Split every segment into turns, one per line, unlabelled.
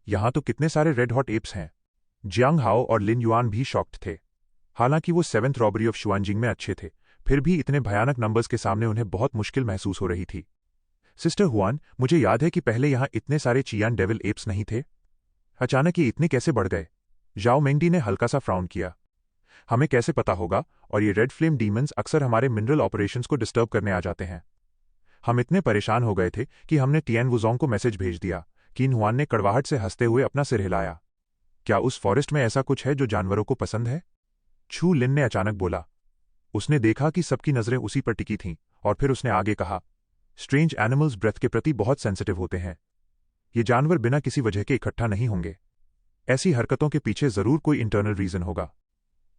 यहाँ तो कितने सारे रेड हॉट एप्स हैं। जियांग हाओ और लिन युआन भी शॉक्ड थे। हालांकि वो 7th रॉबरी ऑफ शुआनजिंग में अच्छे थे, फिर भी इतने भयानक नंबर्स के सामने उन्हें बहुत मुश्किल महसूस हो रही थी। सिस्टर हुआन, मुझे याद है कि पहले यहाँ इतने सारे चियान डेविल एप्स नहीं थे। अचानक ये इतने कैसे बढ़ गए? जाओ मेंगडी ने हल्का सा फ्राउन किया। हमें कैसे पता होगा, और ये रेड फ्लेम डीमंस अक्सर हमारे मिनरल ऑपरेशंस को डिस्टर्ब करने आ जाते हैं। हम इतने परेशान हो गए थे कि हमने टियान वुजोंग को मैसेज भेज दिया। किन हुआन ने कड़वाहट से हंसते हुए अपना सिर हिलाया। क्या उस फॉरेस्ट में ऐसा कुछ है जो जानवरों को पसंद है? छू लिन ने अचानक बोला। उसने देखा कि सबकी नजरें उसी पर टिकी थीं, और फिर उसने आगे कहा, स्ट्रेंज एनिमल्स ब्रेथ के प्रति बहुत सेंसिटिव होते हैं। ये जानवर बिना किसी वजह के इकट्ठा नहीं होंगे। ऐसी हरकतों के पीछे जरूर कोई इंटरनल रीजन होगा।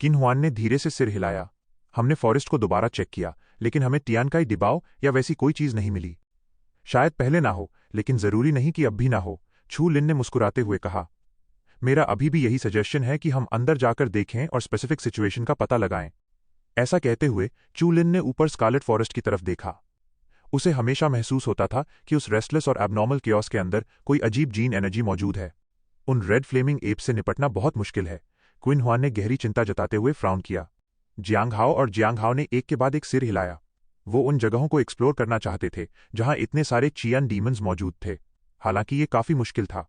किन हुआन ने धीरे से सिर हिलाया। हमने फॉरेस्ट को दोबारा चेक किया, लेकिन हमें टियानकाई डिबाव या वैसी कोई चीज नहीं मिली। शायद पहले ना हो, लेकिन जरूरी नहीं कि अब भी ना हो, छू लिन ने मुस्कुराते हुए कहा। मेरा अभी भी यही सजेशन है कि हम अंदर जाकर देखें और स्पेसिफिक सिचुएशन का पता लगाएं। ऐसा कहते हुए चू लिन ने ऊपर स्कारलेट फॉरेस्ट की तरफ देखा। उसे हमेशा महसूस होता था कि उस रेस्टलेस और एबनॉर्मल केओस के अंदर कोई अजीब जीन एनर्जी मौजूद है। उन रेड फ्लेमिंग एप से निपटना बहुत मुश्किल है। क्विन हुआन ने गहरी चिंता जताते हुए फ्राउन किया। जियांग हाओ ने एक के बाद एक सिर हिलाया। वो उन जगहों को एक्सप्लोर करना चाहते थे जहां इतने सारे चियान डीमंस मौजूद थे, हालांकि ये काफी मुश्किल था।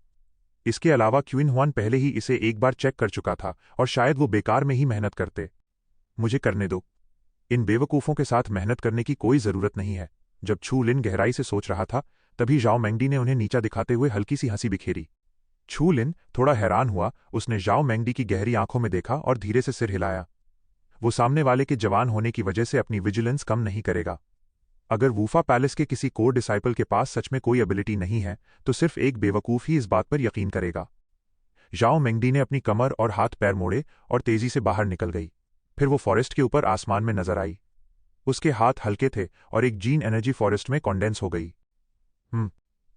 इसके अलावा क्विन हुआन पहले ही इसे एक बार चेक कर चुका था, और शायद वो बेकार में ही मेहनत करते। मुझे करने दो। इन बेवकूफों के साथ मेहनत करने की कोई जरूरत नहीं है। जब छू लिन गहराई से सोच रहा था, तभी जाओ मेंगडी ने उन्हें नीचा दिखाते हुए हल्की सी हंसी बिखेरी। छू लिन थोड़ा हैरान हुआ। उसने जाओ मेंगडी की गहरी आंखों में देखा और धीरे से सिर हिलाया। वो सामने वाले के जवान होने की वजह से अपनी विजिलेंस कम नहीं करेगा। अगर वूफा पैलेस के किसी कोर डिसाइपल के पास सच में कोई एबिलिटी नहीं है, तो सिर्फ एक बेवकूफ ही इस बात पर यकीन करेगा। जाओ मेंगडी ने अपनी कमर और हाथ पैर मोड़े और तेजी से बाहर निकल गई। फिर वो फॉरेस्ट के ऊपर आसमान में नजर आई। उसके हाथ हल्के थे और एक जीन एनर्जी फॉरेस्ट में कॉन्डेंस हो गई।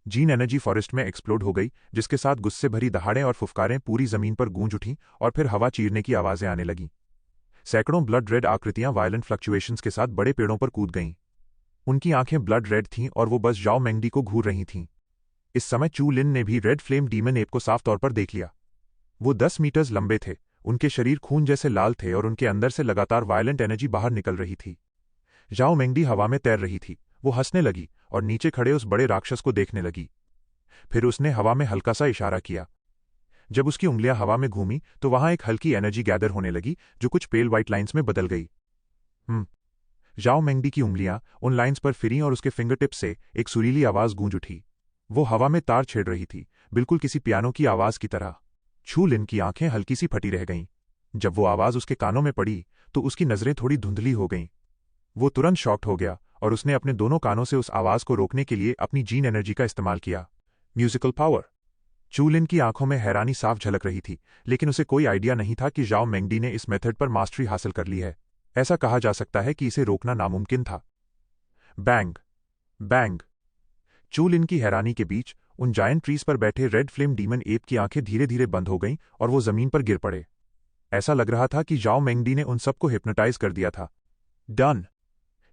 जीन एनर्जी फॉरेस्ट में एक्सप्लोड हो गई, जिसके साथ गुस्से भरी दहाड़ें और फुफकारें पूरी जमीन पर गूंज उठीं और फिर हवा चीरने की आवाजें आने लगीं। सैकड़ों ब्लड रेड आकृतियां वायलेंट फ्लक्चुएशंस के साथ बड़े पेड़ों पर कूद गईं। उनकी आंखें ब्लड रेड थीं और वो बस जाओ मेंगडी को घूर रही थीं। इस समय चू लिन ने भी रेड फ्लेम डीमन एप को साफ तौर पर देख लिया। वो 10 मीटर्स लंबे थे, उनके शरीर खून जैसे लाल थे और उनके अंदर से लगातार वायलेंट एनर्जी बाहर निकल रही थी। जाओ मेंगडी हवा में तैर रही थी। वो हंसने लगी और नीचे खड़े उस बड़े राक्षस को देखने लगी। फिर उसने हवा में हल्का सा इशारा किया। जब उसकी उंगलियां हवा में घूमी तो वहां एक हल्की एनर्जी गैदर होने लगी, जो कुछ पेल व्हाइट लाइंस में बदल गई। जाओ मेंगडी की उंगलियां उन लाइंस पर फिरी और उसके फिंगरटिप से एक सुरीली आवाज गूंज उठी। वो हवा में तार छेड़ रही थी, बिल्कुल किसी पियानो की आवाज की तरह। छू लिन की आंखें हल्की सी फटी रह गईं। जब वो आवाज उसके कानों में पड़ी तो उसकी नजरें थोड़ी धुंधली हो गईं। वो तुरंत शॉक्ड हो गया और उसने अपने दोनों कानों से उस आवाज को रोकने के लिए अपनी जीन एनर्जी का इस्तेमाल किया। Musical power. चू लिन की आंखों में हैरानी साफ झलक रही थी, लेकिन उसे कोई आइडिया नहीं था कि जाओ मेंगडी ने इस मेथड पर मास्टरी हासिल कर ली है। ऐसा कहा जा सकता है कि इसे रोकना नामुमकिन था। Bang bang. चू लिन की हैरानी के बीच उन जायंट ट्रीज पर बैठे रेड फ्लेम डीमन एप की आंखें धीरे धीरे बंद हो गईं और वो जमीन पर गिर पड़े। ऐसा लग रहा था कि जाओ मेंगडी ने उन सबको हिप्नोटाइज कर दिया था। डन।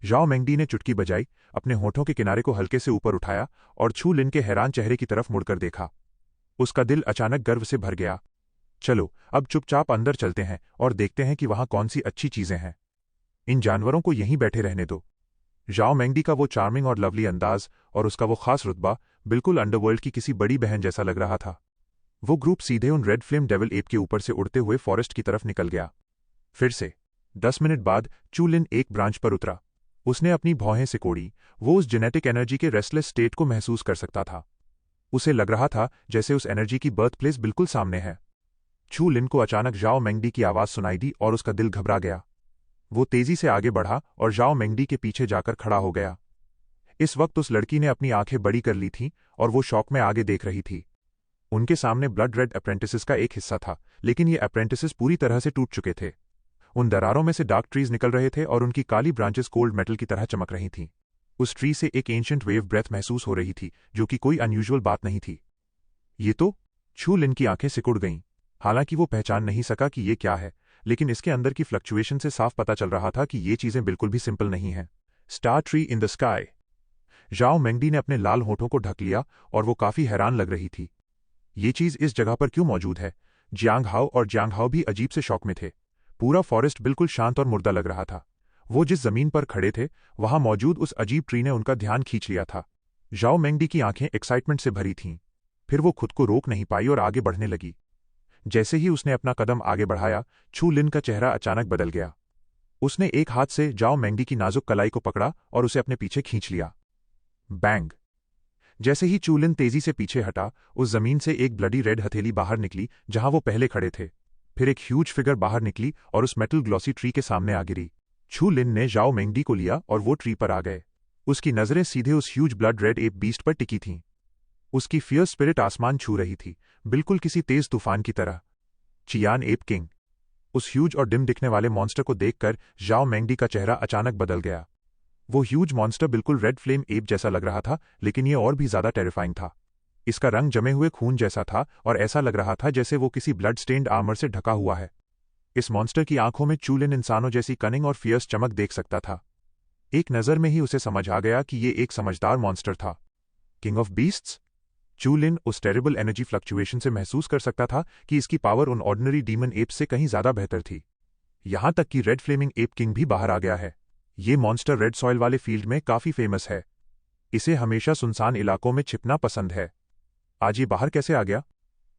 जाओ मेंगडी ने चुटकी बजाई, अपने होठों के किनारे को हल्के से ऊपर उठाया और छू लिन के हैरान चेहरे की तरफ मुड़कर देखा। उसका दिल अचानक गर्व से भर गया। चलो अब चुपचाप अंदर चलते हैं और देखते हैं कि वहां कौन सी अच्छी चीजें हैं। इन जानवरों को यहीं बैठे रहने दो। जाओ मेंगडी का वो चार्मिंग और लवली अंदाज और उसका वो खास रुतबा बिल्कुल अंडरवर्ल्ड की किसी बड़ी बहन जैसा लग रहा था। वो ग्रुप सीधे उन रेड फ्लेम डेविल एप के ऊपर से उड़ते हुए फॉरेस्ट की तरफ निकल गया। फिर से 10 मिनट बाद चू लिन एक ब्रांच पर उतरा। उसने अपनी भौहें सिकोड़ी। वो उस जेनेटिक एनर्जी के रेस्टलेस स्टेट को महसूस कर सकता था। उसे लग रहा था जैसे उस एनर्जी की बर्थ प्लेस बिल्कुल सामने है। छू लिन को अचानक जाओ मेंगडी की आवाज सुनाई दी और उसका दिल घबरा गया। वो तेजी से आगे बढ़ा और जाओ मेंगडी के पीछे जाकर खड़ा हो गया। इस वक्त उस लड़की ने अपनी आंखें बड़ी कर ली थीं और वो शौक में आगे देख रही थी। उनके सामने ब्लड रेड अप्रेंटिसेस का एक हिस्सा था, लेकिन ये अप्रेंटिसेस पूरी तरह से टूट चुके थे। उन दरारों में से डार्क ट्रीज निकल रहे थे और उनकी काली ब्रांचेस कोल्ड मेटल की तरह चमक रही थीं। उस ट्री से एक एंशिएंट वेव ब्रेथ महसूस हो रही थी, जो कि कोई अनयूजुअल बात नहीं थी। ये तो छू लिन की आंखें सिकुड़ गईं। हालांकि वो पहचान नहीं सका कि ये क्या है, लेकिन इसके अंदर की फ्लक्चुएशन से साफ पता चल रहा था कि ये चीजें बिल्कुल भी सिंपल नहीं हैं। Star tree in the sky. जाओ मेंगडी ने अपने लाल होठों को ढक लिया और वो काफी हैरान लग रही थी। ये चीज इस जगह पर क्यों मौजूद है? जियांग हाओ और जियांग हाओ भी अजीब से शौक में थे। पूरा फॉरेस्ट बिल्कुल शांत और मुर्दा लग रहा था। वो जिस जमीन पर खड़े थे वहां मौजूद उस अजीब ट्री ने उनका ध्यान खींच लिया था। जाओ मेंगडी की आंखें एक्साइटमेंट से भरी थीं। फिर वो खुद को रोक नहीं पाई और आगे बढ़ने लगी। जैसे ही उसने अपना कदम आगे बढ़ाया, छू लिन का चेहरा अचानक बदल गया। उसने एक हाथ से जाओ मेंगडी की नाजुक कलाई को पकड़ा और उसे अपने पीछे खींच लिया। बैंग! जैसे ही चूलिन तेजी से पीछे हटा, उस जमीन से एक ब्लडी रेड हथेली बाहर निकली जहां वो पहले खड़े थे। फिर एक ह्यूज फिगर बाहर निकली और उस मेटल ग्लॉसी ट्री के सामने आ गिरी। छू लिन ने जाओ मेंगडी को लिया और वो ट्री पर आ गए। उसकी नजरें सीधे उस huge blood red app beast पर टिकी थीं। उसकी फियर्स स्पिरिट आसमान छू रही थी, बिल्कुल किसी तेज तूफान की तरह। Chiyaan app king! उस ह्यूज और डिम दिखने वाले मॉन्स्टर को देखकर जाओ मेंगडी का चेहरा अचानक बदल गया। वो ह्यूज मॉन्स्टर बिल्कुल रेड फ्लेम एप जैसा लग रहा था, लेकिन ये और भी ज्यादा टेरिफाइंग था। इसका रंग जमे हुए खून जैसा था और ऐसा लग रहा था जैसे वो किसी ब्लड स्टेन्ड आर्मर से ढका हुआ है। इस मॉन्स्टर की आंखों में चूलिन इंसानों जैसी कनिंग और फियर्स चमक देख सकता था। एक नजर में ही उसे समझ आ गया कि ये एक समझदार मॉन्स्टर था। King of beasts! चूलिन उस टेरिबल एनर्जी फ्लक्चुएशन से महसूस कर सकता था कि इसकी पावर उन ऑर्डिनरी डीमन एप्स से कहीं ज्यादा बेहतर थी। यहां तक कि रेड फ्लेमिंग एप किंग भी बाहर आ गया है। ये मॉन्स्टर रेड सॉइल वाले फील्ड में काफी फेमस है। इसे हमेशा सुनसान इलाकों में छिपना पसंद है। आज ये बाहर कैसे आ गया?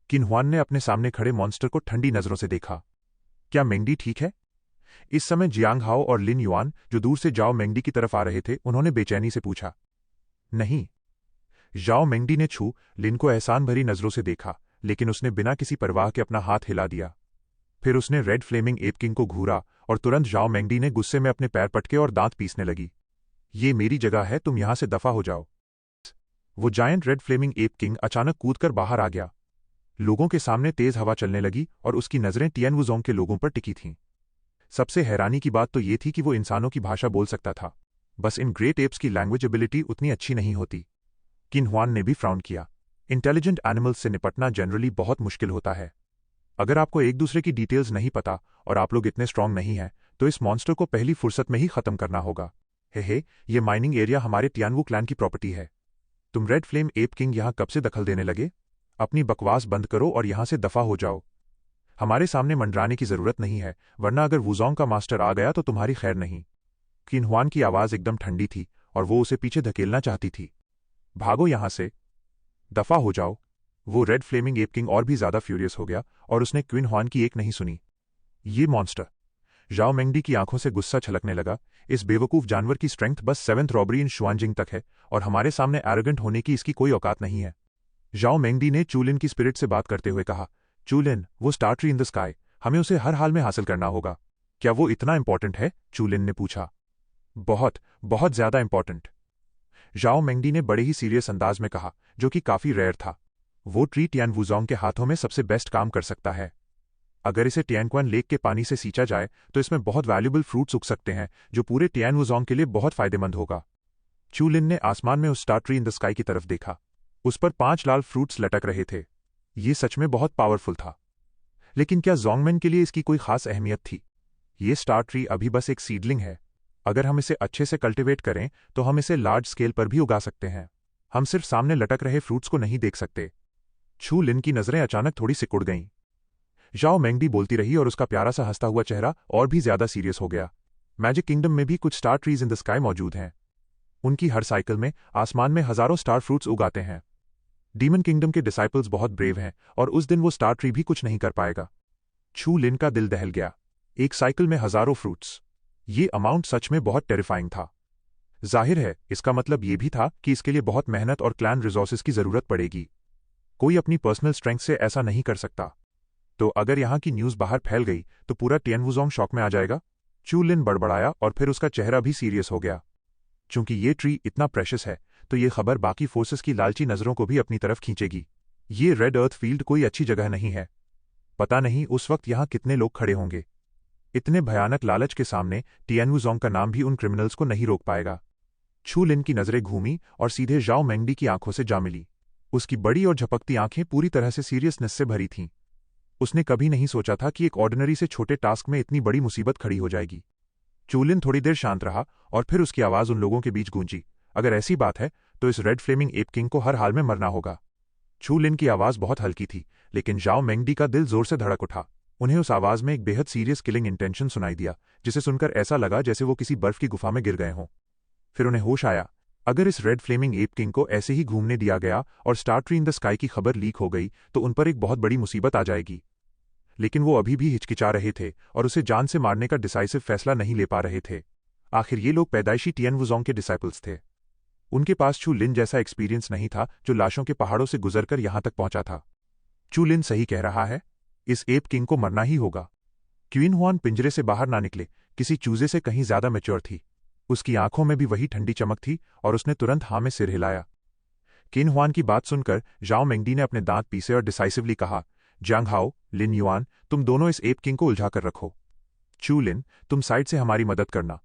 किन्हुआन ने अपने सामने खड़े मॉन्स्टर को ठंडी नजरों से देखा। क्या मेंगडी ठीक है? इस समय जियांग हाओ और लिन युआन, जो दूर से जाओ मेंगडी की तरफ आ रहे थे, उन्होंने बेचैनी से पूछा। नहीं। जाओ मेंगडी ने छू लिन को एहसान भरी नजरों से देखा, लेकिन उसने बिना किसी परवाह के अपना हाथ हिला दिया। फिर उसने रेड फ्लेमिंग एप किंग को घूरा और तुरंत जाओ मेंगडी ने गुस्से में अपने पैर पटके और दांत पीसने लगी। ये मेरी जगह है, तुम यहां से दफा हो जाओ। वो giant red flaming ape king अचानक कूदकर बाहर आ गया। लोगों के सामने तेज हवा चलने लगी और उसकी नजरें टियनवुज़ोंग के लोगों पर टिकी थीं। सबसे हैरानी की बात तो ये थी कि वो इंसानों की भाषा बोल सकता था। बस इन ग्रेट एप्स की लैंग्वेज एबिलिटी उतनी अच्छी नहीं होती। किन्हुआन ने भी फ्राउन किया। इंटेलिजेंट एनिमल्स से निपटना जनरली बहुत मुश्किल होता है। अगर आपको एक दूसरे की डिटेल्स नहीं पता और आप लोग इतने स्ट्रांग नहीं हैं, तो इस मॉन्स्टर को पहली फुर्सत में ही खत्म करना होगा। हे, ये माइनिंग एरिया हमारे टियानवू क्लैन की प्रॉपर्टी है। तुम रेड फ्लेम एप किंग यहां कब से दखल देने लगे? अपनी बकवास बंद करो और यहां से दफा हो जाओ। हमारे सामने मंडराने की जरूरत नहीं है, वरना अगर वुज़ोंग का मास्टर आ गया तो तुम्हारी खैर नहीं। किन्हुआन की आवाज एकदम ठंडी थी और वो उसे पीछे धकेलना चाहती थी। भागो यहां से, दफा हो जाओ। वो रेड फ्लेमिंग एप किंग और भी ज्यादा फ्यूरियस हो गया और उसने क्विन्हुआन की एक नहीं सुनी। ये मॉन्स्टर! जाओ मेंगडी की आंखों से गुस्सा छलकने लगा। इस बेवकूफ जानवर की स्ट्रेंथ बस 7th रॉबरी इन शुआनजिंग तक है और हमारे सामने एरोगेंट होने की इसकी कोई औकात नहीं है। जाओ मेंगडी ने चूलिन की स्पिरिट से बात करते हुए कहा। चूलिन, वो star tree in the sky, हमें उसे हर हाल में हासिल करना होगा। क्या वो इतना इंपॉर्टेंट है? चूलिन ने पूछा। बहुत, बहुत ज्यादा इंपॉर्टेंट, जाओ मेंगडी ने बड़े ही सीरियस अंदाज में कहा, जो कि काफी रेयर था। वो ट्री टियानवुज़ोंग के हाथों में सबसे बेस्ट काम कर सकता है। अगर इसे टियानक्वान लेक के पानी से सींचा जाए तो इसमें बहुत वैल्यूबल फ्रूट्स उग सकते हैं, जो पूरे टियानवुज़ोंग के लिए बहुत फायदेमंद होगा। चूलिन ने आसमान में उस star tree in the sky की तरफ देखा। उस पर 5 लाल फ्रूट्स लटक रहे थे। ये सच में बहुत पावरफुल था। लेकिन क्या जोंगमेन के लिए इसकी कोई खास अहमियत थी? ये स्टार ट्री अभी बस एक सीडलिंग है। अगर हम इसे अच्छे से कल्टिवेट करें तो हम इसे लार्ज स्केल पर भी उगा सकते हैं। हम सिर्फ सामने लटक रहे फ्रूट्स को नहीं देख सकते। छू लिन की नजरें अचानक थोड़ी सिकुड़ गईं। जाओ मेंगडी बोलती रही और उसका प्यारा सा हंसता हुआ चेहरा और भी ज्यादा सीरियस हो गया। मैजिक किंगडम में भी कुछ star trees in the sky मौजूद हैं। उनकी हर साइकिल में आसमान में हजारों स्टार फ्रूट्स उगाते हैं। डीमन किंगडम के डिसाइपल्स बहुत ब्रेव हैं और उस दिन वो स्टार ट्री भी कुछ नहीं कर पाएगा। छू लिन का दिल दहल गया। एक साइकिल में हजारों फ्रूट्स, ये अमाउंट सच में बहुत टेरिफाइंग था। जाहिर है, इसका मतलब ये भी था कि इसके लिए बहुत मेहनत और क्लैन रिसोर्सेज की जरूरत पड़ेगी। कोई अपनी पर्सनल स्ट्रेंथ से ऐसा नहीं कर सकता। तो अगर यहां की न्यूज बाहर फैल गई तो पूरा टियानवुज़ोंग शॉक में आ जाएगा। चू लिन बड़बड़ाया और फिर उसका चेहरा भी सीरियस हो गया। चूंकि ये ट्री इतना प्रेशियस है, तो ये खबर बाकी फोर्सेस की लालची नजरों को भी अपनी तरफ खींचेगी। ये रेड अर्थ फील्ड कोई अच्छी जगह नहीं है। पता नहीं उस वक्त यहां कितने लोग खड़े होंगे। इतने भयानक लालच के सामने टियानवुज़ोंग का नाम भी उन क्रिमिनल्स को नहीं रोक पाएगा। छू लिन की नजरें घूमी और सीधे जाओ मेंगडी की आंखों से जा मिली। उसकी बड़ी और झपकती आंखें पूरी तरह से सीरियसनेस से भरी थीं। उसने कभी नहीं सोचा था कि एक ऑर्डिनरी से छोटे टास्क में इतनी बड़ी मुसीबत खड़ी हो जाएगी। चूलिन थोड़ी देर शांत रहा और फिर उसकी आवाज उन लोगों के बीच गूंजी। अगर ऐसी बात है तो इस रेड फ्लेमिंग एप किंग को हर हाल में मरना होगा। चू लिन की आवाज़ बहुत हल्की थी, लेकिन जाओ मेंगडी का दिल जोर से धड़क उठा। उन्हें उस आवाज़ में एक बेहद सीरियस किलिंग इंटेंशन सुनाई दिया, जिसे सुनकर ऐसा लगा जैसे वो किसी बर्फ की गुफा में गिर गए हों। फिर उन्हें होश आया, अगर इस रेड फ्लेमिंग एप किंग को ऐसे ही घूमने दिया गया और star tree in the sky की खबर लीक हो गई तो उन पर एक बहुत बड़ी मुसीबत आ जाएगी। लेकिन वो अभी भी हिचकिचा रहे थे और उसे जान से मारने का डिसाइसिव फैसला नहीं ले पा रहे थे। आखिर ये लोग पैदाइशी टियन वुजोंग के डिसाइपल्स थे। उनके पास चू लिन जैसा एक्सपीरियंस नहीं था जो लाशों के पहाड़ों से गुजरकर यहां तक पहुंचा था। चू लिन सही कह रहा है, इस एप किंग को मरना ही होगा। क्वीन हुआन पिंजरे से बाहर ना निकले, किसी चूजे से कहीं ज्यादा मैच्योर थी। उसकी आंखों में भी वही ठंडी चमक थी और उसने तुरंत हाँ में सिर हिलाया। क्वीन हुआन की बात सुनकर जाओ मेंगडी ने अपने दांत पीसे और डिसाइसिवली कहा, जियांग हाओ, लिन युआन, तुम दोनों इस एप किंग को उलझा कर रखो। चू लिन, तुम साइड से हमारी मदद करना।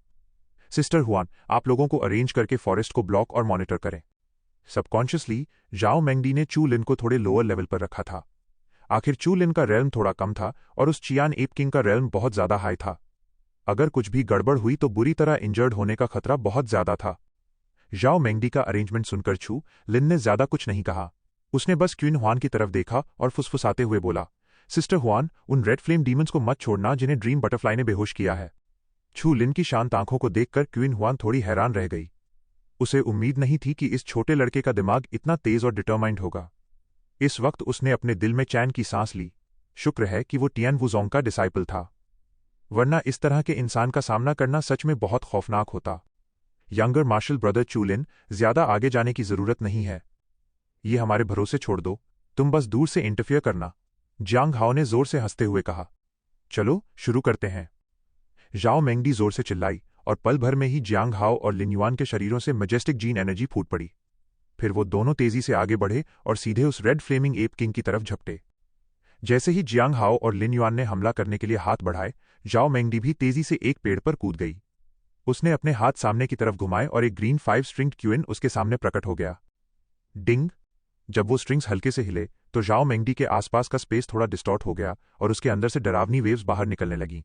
सिस्टर हुआन, आप लोगों को अरेंज करके फॉरेस्ट को ब्लॉक और मॉनिटर करें। सबकॉन्शियसली जाओ मेंगडी ने चू लिन को थोड़े लोअर लेवल पर रखा था। आखिर चू लिन का रेल्म थोड़ा कम था और उस चियान एप किंग का रेल्म बहुत ज्यादा हाई था। अगर कुछ भी गड़बड़ हुई तो बुरी तरह इंजर्ड होने का खतरा बहुत ज्यादा था। जाओ मेंगडी का अरेंजमेंट सुनकर चू लिन ने ज्यादा कुछ नहीं कहा। उसने बस क्वीन हुआन की तरफ देखा और फुसफुसाते हुए बोला, सिस्टर हुआन, उन रेड फ्लेम डीमंस को मत छोड़ना जिन्हें ड्रीम बटरफ्लाई ने बेहोश किया है। चू लिन की शांत आंखों को देखकर क्वीन हुआन थोड़ी हैरान रह गई। उसे उम्मीद नहीं थी कि इस छोटे लड़के का दिमाग इतना तेज और डिटरमाइंड होगा। इस वक्त उसने अपने दिल में चैन की सांस ली। शुक्र है कि वो टियन वुजोंग का डिसाइपल था, वरना इस तरह के इंसान का सामना करना सच में बहुत खौफनाक होता। यंगर मार्शल ब्रदर चू लिन, ज्यादा आगे जाने की जरूरत नहीं है। ये हमारे भरोसे छोड़ दो, तुम बस दूर से इंटरफियर करना। जियांग हाओ ने जोर से हंसते हुए कहा। चलो शुरू करते हैं। जाओ मेंगडी जोर से चिल्लाई और पल भर में ही जियांग हाओ और लिन युआन के शरीरों से मैजेस्टिक जीन एनर्जी फूट पड़ी। फिर वो दोनों तेजी से आगे बढ़े और सीधे उस रेड फ्लेमिंग एप किंग की तरफ झपटे। जैसे ही जियांग हाओ और लिन युआन ने हमला करने के लिए हाथ बढ़ाए, जाओ मेंगडी भी तेजी से एक पेड़ पर कूद गई। उसने अपने हाथ सामने की तरफ घुमाए और एक ग्रीन 5 स्ट्रिंग्ड क्यूइन उसके सामने प्रकट हो गया। डिंग! जब वो स्ट्रिंग्स हल्के से हिले तो जाओ मेंगडी के आसपास का स्पेस थोड़ा डिस्टॉर्ट हो गया और उसके अंदर से डरावनी वेव्स बाहर निकलने लगीं।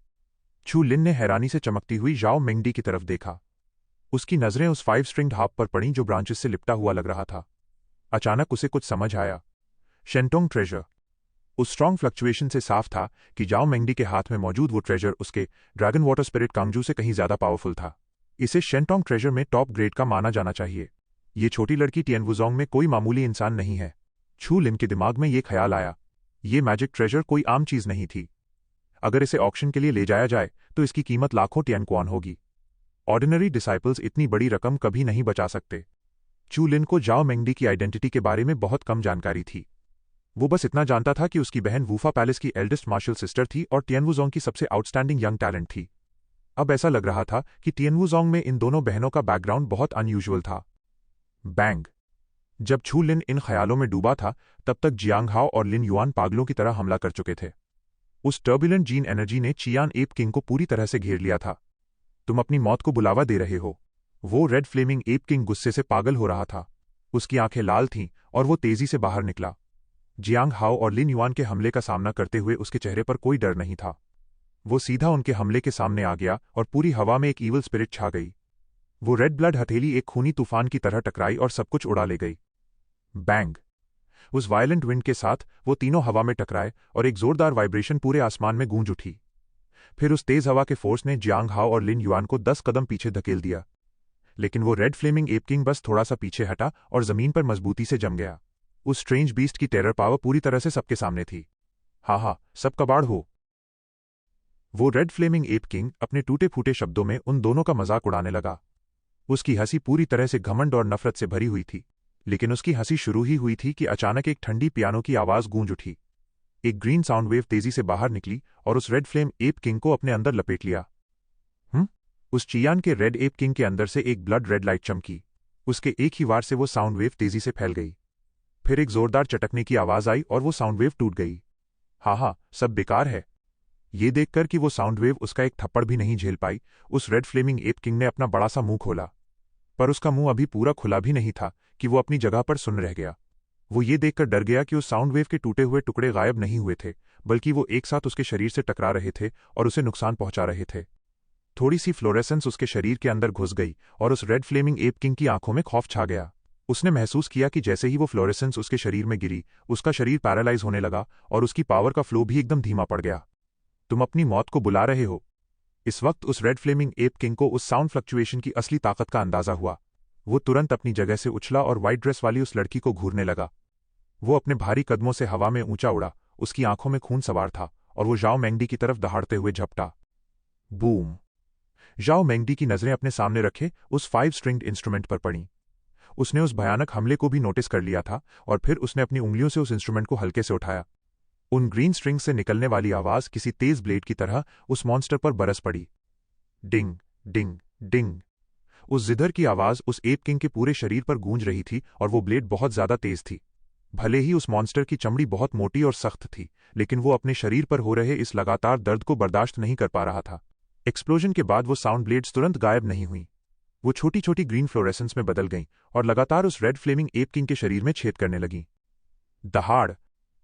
चू लिन ने हैरानी से चमकती हुई जाओ मेंगडी की तरफ देखा। उसकी नजरें उस 5 स्ट्रिंग्ड हार्प पर पड़ीं जो ब्रांचेस से लिपटा हुआ लग रहा था। अचानक उसे कुछ समझ आया। शेंटोंग ट्रेजर। उस स्ट्रॉन्ग फ्लक्चुएशन से साफ था कि जाओ मेंगडी के हाथ में मौजूद वो ट्रेजर उसके ड्रैगन वाटर स्पिरिट कांगजू से कहीं ज्यादा पावरफुल था। इसे शेंटोंग ट्रेजर में टॉप ग्रेड का माना जाना चाहिए। ये छोटी लड़की टियन वुजोंग में कोई मामूली इंसान नहीं है। चू लिन के दिमाग में ये ख्याल आया, ये मैजिक ट्रेजर कोई आम चीज नहीं थी। अगर इसे ऑक्शन के लिए ले जाया जाए तो इसकी कीमत लाखों टियन क्वान होगी। ऑर्डिनरी डिसाइपल्स इतनी बड़ी रकम कभी नहीं बचा सकते। चू लिन को जाओ मेंगडी की आइडेंटिटी के बारे में बहुत कम जानकारी थी। वो बस इतना जानता था कि उसकी बहन वूफा पैलेस की एल्डेस्ट मार्शल सिस्टर थी और टियन वुजोंग की सबसे आउटस्टैंडिंग यंग टैलेंट थी। अब ऐसा लग रहा था कि टियन वुजोंग में इन दोनों बहनों का बैकग्राउंड बहुत अनयूजुअल था। बैंग! जब चू लिन इन ख्यालों में डूबा था तब तक जियांग हाओ और लिन युआन पागलों की तरह हमला कर चुके थे। उस टर्बुलेंट जीन एनर्जी ने चियान एप किंग को पूरी तरह से घेर लिया था। तुम अपनी मौत को बुलावा दे रहे हो। वो रेड फ्लेमिंग एप किंग गुस्से से पागल हो रहा था। उसकी आंखें लाल थीं और वो तेजी से बाहर निकला। जियांग हाओ और लिन युआन के हमले का सामना करते हुए उसके चेहरे पर कोई डर नहीं था। वो सीधा उनके हमले के सामने आ गया और पूरी हवा में एक ईवल स्पिरिट छा गई। वो रेड ब्लड हथेली एक खूनी तूफान की तरह टकराई और सब कुछ उड़ा ले गई। बैंग! उस वायलेंट विंड के साथ वो तीनों हवा में टकराए और एक जोरदार वाइब्रेशन पूरे आसमान में गूंज उठी। फिर उस तेज हवा के फोर्स ने जियांग हाओ और लिन युआन को 10 कदम पीछे धकेल दिया। लेकिन वो रेड फ्लेमिंग एप किंग बस थोड़ा सा पीछे हटा और जमीन पर मजबूती से जम गया। उस स्ट्रेंज बीस्ट की टेरर पावर पूरी तरह से सबके सामने थी। हा, सब कबाड़ हो। वो रेड फ्लेमिंग एप किंग अपने टूटे फूटे शब्दों में उन दोनों का मजाक उड़ाने लगा। उसकी हंसी पूरी तरह से घमंड और नफरत से भरी हुई थी। लेकिन उसकी हंसी शुरू ही हुई थी कि अचानक एक ठंडी पियानो की आवाज गूंज उठी। एक ग्रीन साउंड वेव तेजी से बाहर निकली और उस रेड फ्लेम एप किंग को अपने अंदर लपेट लिया। उस चियान के रेड एप किंग के अंदर से एक ब्लड रेड लाइट चमकी। उसके एक ही वार से वो साउंड वेव तेजी से फैल गई। फिर एक जोरदार चटकने की आवाज आई और वो साउंड वेव टूट गई। हा, सब बेकार है। ये देखकर कि वो साउंड वेव उसका एक थप्पड़ भी नहीं झेल पाई, उस रेड फ्लेमिंग एप किंग ने अपना बड़ा सा मुंह खोला। पर उसका मुंह अभी पूरा खुला भी नहीं था कि वो अपनी जगह पर सुन रह गया। वो ये देखकर डर गया कि उस साउंड वेव के टूटे हुए टुकड़े गायब नहीं हुए थे, बल्कि वो एक साथ उसके शरीर से टकरा रहे थे और उसे नुकसान पहुंचा रहे थे। थोड़ी सी फ्लोरेसेंस उसके शरीर के अंदर घुस गई और उस रेड फ्लेमिंग एप किंग की आंखों में खौफ छा गया। उसने महसूस किया कि जैसे ही वो फ्लोरेसेंस उसके शरीर में गिरी, उसका शरीर पैरालाइज होने लगा और उसकी पावर का फ्लो भी एकदम धीमा पड़ गया। तुम अपनी मौत को बुला रहे हो। इस वक्त उस रेड फ्लेमिंग एप किंग को उस साउंड फ्लक्चुएशन की असली ताकत का अंदाजा हुआ। वो तुरंत अपनी जगह से उछला और व्हाइट ड्रेस वाली उस लड़की को घूरने लगा। वो अपने भारी कदमों से हवा में ऊंचा उड़ा, उसकी आंखों में खून सवार था और वो जाओ मेंगडी की तरफ दहाड़ते हुए झपटा। बूम! जाओ मेंगडी की नजरें अपने सामने रखे उस 5 स्ट्रिंग्ड इंस्ट्रूमेंट पर पड़ी। उसने उस भयानक हमले को भी नोटिस कर लिया था और फिर उसने अपनी उंगलियों से उस इंस्ट्रूमेंट को हल्के से उठाया। उन ग्रीन स्ट्रिंग से निकलने वाली आवाज किसी तेज ब्लेड की तरह उस मॉन्स्टर पर बरस पड़ी। डिंग डिंग डिंग। उस जिधर की आवाज उस एप किंग के पूरे शरीर पर गूंज रही थी और वो ब्लेड बहुत ज्यादा तेज थी। भले ही उस मॉन्स्टर की चमड़ी बहुत मोटी और सख्त थी, लेकिन वो अपने शरीर पर हो रहे इस लगातार दर्द को बर्दाश्त नहीं कर पा रहा था। एक्सप्लोजन के बाद वो साउंड ब्लेड्स तुरंत गायब नहीं हुई। वो छोटी छोटी ग्रीन फ्लोरेसेंस में बदल गईं और लगातार उस रेड फ्लेमिंग एप किंग के शरीर में छेद करने लगीं। दहाड़!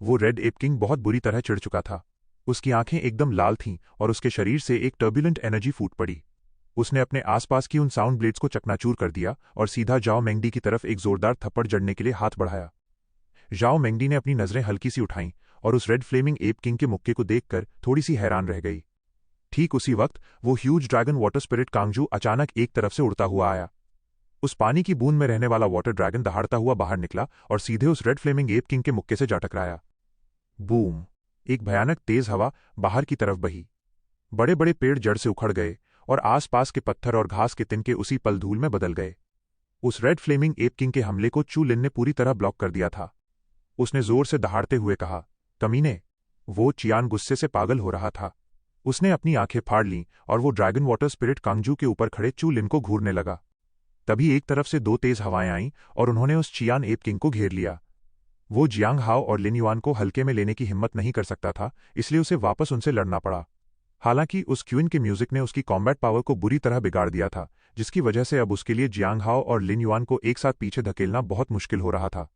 वो रेड एप किंग बहुत बुरी तरह चिढ़ चुका था। उसकी आंखें एकदम लाल थीं और उसके शरीर से एक टर्बुलेंट एनर्जी फूट पड़ी। उसने अपने आसपास की उन साउंड ब्लेड्स को चकनाचूर कर दिया और सीधा जाओ मेंगडी की तरफ एक जोरदार थप्पड़ जड़ने के लिए हाथ बढ़ाया। जाओ मेंगडी ने अपनी नजरें हल्की सी उठाईं और उस रेड फ्लेमिंग एप किंग के मुक्के को देखकर थोड़ी सी हैरान रह गई। ठीक उसी वक्त वो ह्यूज ड्रैगन वाटर स्पिरिट कांगजू अचानक एक तरफ से उड़ता हुआ आया। उस पानी की बूंद में रहने वाला वाटर ड्रैगन दहाड़ता हुआ बाहर निकला और सीधे उस रेड फ्लेमिंग एप किंग के मुक्के से जा टकराया। बूम! एक भयानक तेज हवा बाहर की तरफ बही। बड़े बड़े पेड़ जड़ से उखड़ गए और आसपास के पत्थर और घास के तिनके उसी पल धूल में बदल गए। उस रेड फ्लेमिंग एप किंग के हमले को चू लिन ने पूरी तरह ब्लॉक कर दिया था। उसने जोर से दहाड़ते हुए कहा, कमीने! वो चियान गुस्से से पागल हो रहा था। उसने अपनी आंखें फाड़ लीं और वो ड्रैगन वाटर स्पिरिट कांगजू के ऊपर खड़े चू लिन को घूरने लगा। तभी एक तरफ से 2 तेज हवाएं आईं और उन्होंने उस चियान एप किंग को घेर लिया। वो जियांग हाओ और लिन युआन को हल्के में लेने की हिम्मत नहीं कर सकता था, इसलिए उसे वापस उनसे लड़ना पड़ा। हालांकि उस क्वीन के म्यूजिक ने उसकी कॉम्बैट पावर को बुरी तरह बिगाड़ दिया था, जिसकी वजह से अब उसके लिए जियांग हाओ और लिन युआन को एक साथ पीछे धकेलना बहुत मुश्किल हो रहा था।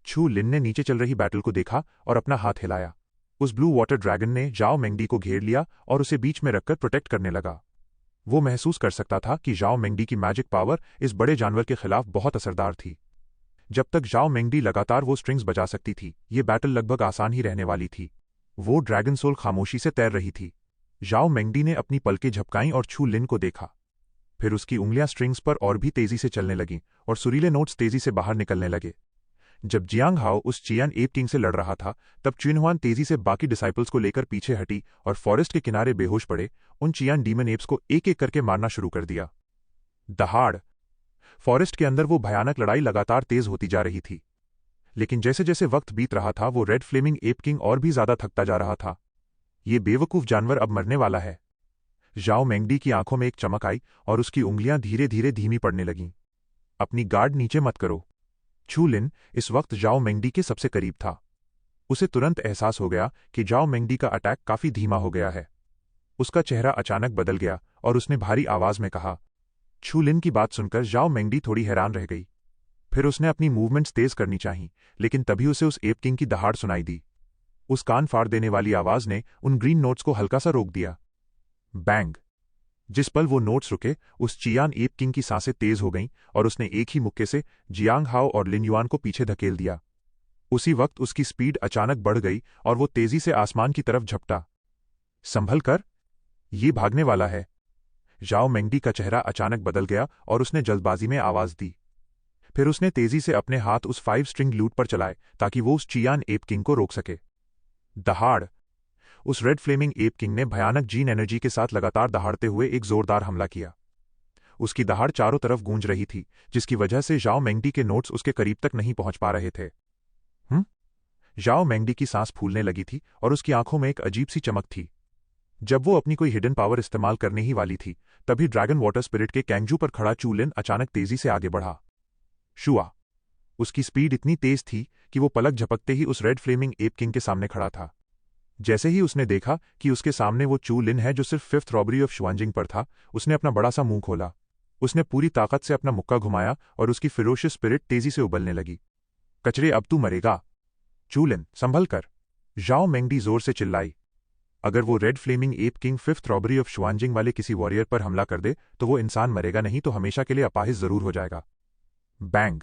छू लिन ने नीचे चल रही बैटल को देखा और अपना हाथ हिलाया। उस ब्लू वाटर ड्रैगन ने जाओ मेंगडी को घेर लिया और उसे बीच में रखकर प्रोटेक्ट करने लगा। वो महसूस कर सकता था कि जाओ मेंगडी की मैजिक पावर इस बड़े जानवर के खिलाफ बहुत असरदार थी। जब तक जाओ मेंगडी लगातार वो स्ट्रिंग्स बजा सकती थी, ये बैटल लगभग आसान ही रहने वाली थी। वो ड्रैगन सोल खामोशी से तैर रही थी। जाओ मेंगडी ने अपनी पलकें झपकाईं और छू लिन को देखा। फिर उसकी उंगलियां स्ट्रिंग्स पर और भी तेजी से चलने लगीं और सुरीले नोट्स तेजी से बाहर निकलने लगे। जब जियांग हाओ उस चियान एप किंग से लड़ रहा था, तब चुनहुआन तेजी से बाकी डिसाइपल्स को लेकर पीछे हटी और फॉरेस्ट के किनारे बेहोश पड़े उन चियान डीमन एप्स को एक एक करके मारना शुरू कर दिया। दहाड़! फॉरेस्ट के अंदर वो भयानक लड़ाई लगातार तेज होती जा रही थी। लेकिन जैसे जैसे वक्त बीत रहा था, वो रेड फ्लेमिंग एप किंग और भी ज्यादा थकता जा रहा था। ये बेवकूफ जानवर अब मरने वाला है। जाओ मेंगडी की आंखों में एक चमक आई और उसकी उंगलियां धीरे धीरे धीमी पड़ने लगीं। अपनी गार्ड नीचे मत करो। छू लिन इस वक्त जाओ मेंगडी के सबसे करीब था। उसे तुरंत एहसास हो गया कि जाओ मेंगडी का अटैक काफी धीमा हो गया है। उसका चेहरा अचानक बदल गया और उसने भारी आवाज में कहा। छू लिन की बात सुनकर जाओ मेंगडी थोड़ी हैरान रह गई। फिर उसने अपनी मूवमेंट्स तेज करनी चाही, लेकिन तभी उसे उस एप किंग की दहाड़ सुनाई दी। उस कान फाड़ देने वाली आवाज ने उन ग्रीन नोट्स को हल्का सा रोक दिया। बैंग! जिस पल वो नोट्स रुके, उस चियान एप किंग की सांसें तेज हो गईं और उसने एक ही मुक्के से जियांग हाओ और लिन युआन को पीछे धकेल दिया। उसी वक्त उसकी स्पीड अचानक बढ़ गई और वो तेजी से आसमान की तरफ झपटा। संभल कर! ये भागने वाला है। जाओ मेंगडी का चेहरा अचानक बदल गया और उसने जल्दबाजी में आवाज दी। फिर उसने तेजी से अपने हाथ उस 5 स्ट्रिंग लूट पर चलाए ताकि वो उस चियान एप किंग को रोक सके। दहाड़! उस रेड फ्लेमिंग एप किंग ने भयानक जीन एनर्जी के साथ लगातार दहाड़ते हुए एक जोरदार हमला किया। उसकी दहाड़ चारों तरफ गूंज रही थी, जिसकी वजह से जाओ मेंगडी के नोट्स उसके करीब तक नहीं पहुंच पा रहे थे। जाओ मेंगडी की सांस फूलने लगी थी और उसकी आंखों में एक अजीब सी चमक थी। जब वो अपनी कोई हिडन पावर इस्तेमाल करने ही वाली थी, तभी ड्रैगन वाटर स्पिरिट के कैंगजू पर खड़ा चू लिन अचानक तेजी से आगे बढ़ा। शुआ! उसकी स्पीड इतनी तेज थी कि वो पलक झपकते ही उस रेड फ्लेमिंग एप किंग के सामने खड़ा था। जैसे ही उसने देखा कि उसके सामने वो चू लिन है जो सिर्फ 5th रॉबरी ऑफ शुआंजिंग पर था, उसने अपना बड़ा सा मुंह खोला। उसने पूरी ताकत से अपना मुक्का घुमाया और उसकी फिरोशियस स्पिरिट तेजी से उबलने लगी। कचरे, अब तू मरेगा। चू लिन, संभल कर! जाओ मेंगडी जोर से चिल्लाई। अगर वो red flaming ape king 5th robbery of Xuanjing वाले किसी वॉरियर पर हमला कर दे, तो वो इंसान मरेगा नहीं तो हमेशा के लिए अपाहिज जरूर हो जाएगा। बैंग!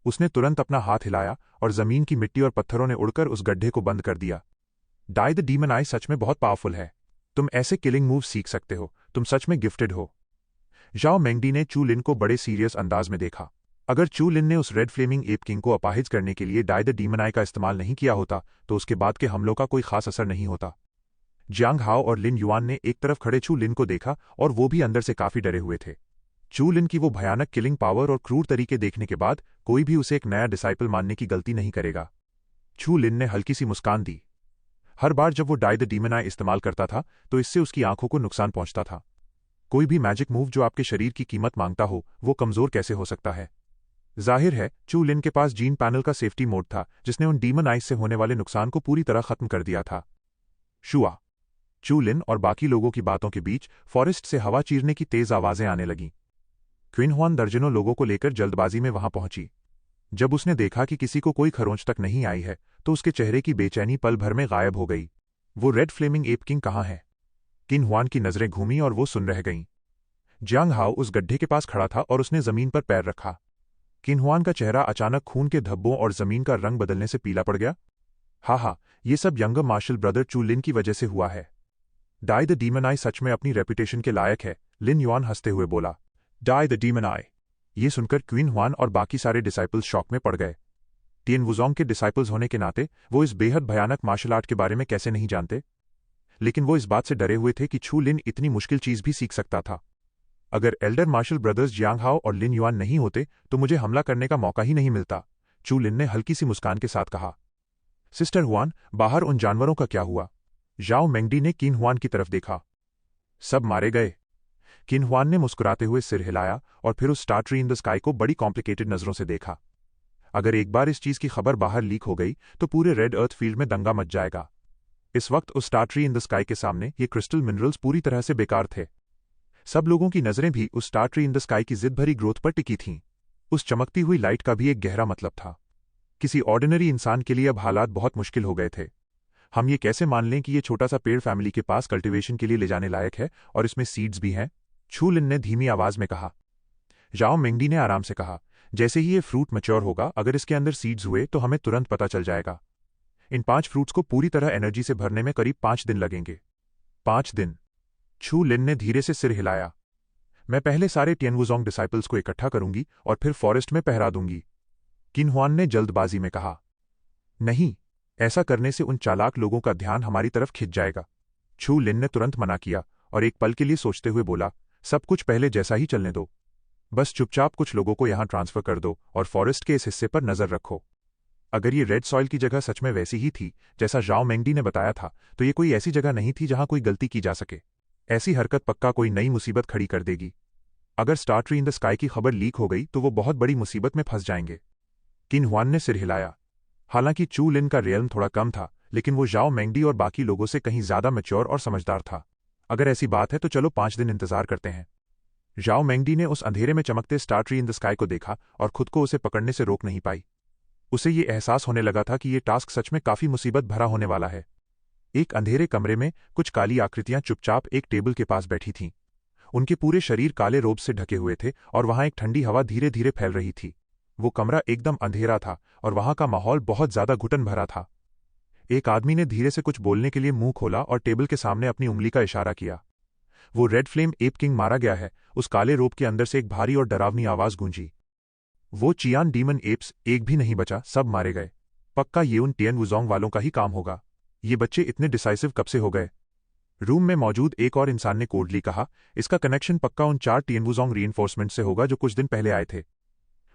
उसने तुरंत अपना हाथ हिलाया और जमीन की मिट्टी और पत्थरों ने उड़कर उस गड्ढे को बंद कर दिया। डाई द डीमन आई सच में बहुत पावरफुल है। तुम ऐसे किलिंग मूव सीख सकते हो, तुम सच में गिफ्टेड हो। जाओ मेंगडी ने चू लिन को बड़े सीरियस अंदाज में देखा। अगर चू लिन ने उस रेड फ्लेमिंग एप किंग को अपाहिज करने के लिए डाई द डीमन आई का इस्तेमाल नहीं किया होता तो उसके बाद के हमलों का कोई खास असर नहीं होता। जियांग हाओ और लिन युआन ने एक तरफ खड़े चू लिन को देखा और वो भी अंदर से काफी डरे हुए थे। चू लिन की वो भयानक किलिंग पावर और क्रूर तरीके देखने के बाद कोई भी उसे एक नया डिसाइपल मानने की गलती नहीं करेगा। चू लिन ने हल्की सी मुस्कान दी। हर बार जब वो डाई द डीमन आई इस्तेमाल करता था तो इससे उसकी आंखों को नुकसान पहुंचता था। कोई भी मैजिक मूव जो आपके शरीर की कीमत मांगता हो वो कमजोर कैसे हो सकता है। जाहिर है चू लिन के पास जीन पैनल का सेफ्टी मोड था जिसने उन डीमन आइज से होने वाले नुकसान को पूरी तरह खत्म कर दिया था। शुआ, चू लिन और बाकी लोगों की बातों के बीच फॉरेस्ट से हवा चीरने की तेज आवाजें आने लगीं। क्विन हुआन दर्जनों लोगों को लेकर जल्दबाजी में वहां पहुंची। जब उसने देखा कि किसी को कोई खरोंच तक नहीं आई है तो उसके चेहरे की बेचैनी पल भर में गायब हो गई। वो रेड फ्लेमिंग एप किंग कहाँ है? किन हुआन की नजरें घूमी और वो सुन रह गईं। जियांग हाओ उस गड्ढे के पास खड़ा था और उसने जमीन पर पैर रखा। किन हुआन का चेहरा अचानक खून के धब्बों और जमीन का रंग बदलने से पीला पड़ गया। हा, ये सब यंगर मार्शल ब्रदर चू लिन की वजह से हुआ है। डाई द डीमन आई सच में अपनी रेपुटेशन के लायक है, लिन युआन हंसते हुए बोला। डाई द डीमन आई। ये सुनकर क्वीन हुआन और बाकी सारे डिसाइपल्स शॉक में पड़ गए। टियन वुजोंग के डिसाइपल्स होने के नाते वो इस बेहद भयानक मार्शल आर्ट के बारे में कैसे नहीं जानते, लेकिन वो इस बात से डरे हुए थे कि चू लिन इतनी मुश्किल चीज भी सीख सकता था। अगर एल्डर मार्शल ब्रदर्स जियांग हाओ और लिन युआन नहीं होते तो मुझे हमला करने का मौका ही नहीं मिलता, चू लिन ने हल्की सी मुस्कान के साथ कहा। सिस्टर हुआन, बाहर उन जानवरों का क्या हुआ? जाओ मेंगडी ने किन हुआन की तरफ देखा। सब मारे गए। किन हुआन ने मुस्कुराते हुए सिर हिलाया और फिर उस star tree in the sky को बड़ी कॉम्प्लिकेटेड नजरों से देखा। अगर एक बार इस चीज की खबर बाहर लीक हो गई तो पूरे रेड अर्थ फील्ड में दंगा मच जाएगा। इस वक्त उस star tree in the sky के सामने ये क्रिस्टल मिनरल्स पूरी तरह से बेकार थे। सब लोगों की नजरें भी उस star tree in the sky की जिद भरी ग्रोथ पर टिकी थीं। उस चमकती हुई लाइट का भी एक गहरा मतलब था। किसी ऑर्डिनरी इंसान के लिए अब हालात बहुत मुश्किल हो गए थे। हम ये कैसे मान लें कि ये छोटा सा पेड़ फैमिली के पास कल्टीवेशन के लिए ले जाने लायक है और इसमें सीड्स भी हैं? छू लिन ने धीमी आवाज में कहा। जाओ मेंगडी ने आराम से कहा। जैसे ही ये फ्रूट मैच्योर होगा, अगर इसके अंदर सीड्स हुए तो हमें तुरंत पता चल जाएगा। इन 5 फ्रूट्स को पूरी तरह एनर्जी से भरने में करीब 5 दिन लगेंगे। 5 दिन? छू लिन ने धीरे से सिर हिलाया। मैं पहले सारे टियनवुजोंग डिसाइपल्स को इकट्ठा करूंगी और फिर फॉरेस्ट में पहरा दूंगी, किन हुआन ने जल्दबाजी में कहा। नहीं, ऐसा करने से उन चालाक लोगों का ध्यान हमारी तरफ खिंच जाएगा। छू लिन ने तुरंत मना किया और एक पल के लिए सोचते हुए बोला, सब कुछ पहले जैसा ही चलने दो। बस चुपचाप कुछ लोगों को यहां ट्रांसफर कर दो और फॉरेस्ट के इस हिस्से पर नजर रखो। अगर ये रेड सॉइल की जगह सच में वैसी ही थी जैसा जाओ मेंगडी ने बताया था तो ये कोई ऐसी जगह नहीं थी जहां कोई गलती की जा सके। ऐसी हरकत पक्का कोई नई मुसीबत खड़ी कर देगी। अगर star tree in the sky की खबर लीक हो गई तो वो बहुत बड़ी मुसीबत में फंस जाएंगे। किन हुआन ने सिर हिलाया। हालांकि चू लिन का रियल्म थोड़ा कम था, लेकिन वो जाओ मेंगडी और बाकी लोगों से कहीं ज्यादा मैच्योर और समझदार था। अगर ऐसी बात है तो चलो 5 दिन इंतजार करते हैं। जाओ मेंगडी ने उस अंधेरे में चमकते star tree in the sky को देखा और खुद को उसे पकड़ने से रोक नहीं पाई। उसे ये एहसास होने लगा था कि ये टास्क सच में काफी मुसीबत भरा होने वाला है। एक अंधेरे कमरे में कुछ काली आकृतियां चुपचाप एक टेबल के पास बैठी थीं। उनके पूरे शरीर काले रोब से ढके हुए थे और वहां एक ठंडी हवा धीरे धीरे फैल रही थी। वो कमरा एकदम अंधेरा था और वहां का माहौल बहुत ज्यादा घुटन भरा था। एक आदमी ने धीरे से कुछ बोलने के लिए मुंह खोला और टेबल के सामने अपनी उंगली का इशारा किया। वो रेड फ्लेम एप किंग मारा गया है, उस काले रोब के अंदर से एक भारी और डरावनी आवाज गूंजी। वो चियान डीमन एप्स, एक भी नहीं बचा, सब मारे गए। पक्का ये उन टियन वुजोंग वालों का ही काम होगा। ये बच्चे इतने डिसाइसिव कब से हो गए? रूम में मौजूद एक और इंसान ने कोल्डली कहा। इसका कनेक्शन पक्का उन 4 टियनवुजोंग रीइंफोर्समेंट से होगा जो कुछ दिन पहले आए थे।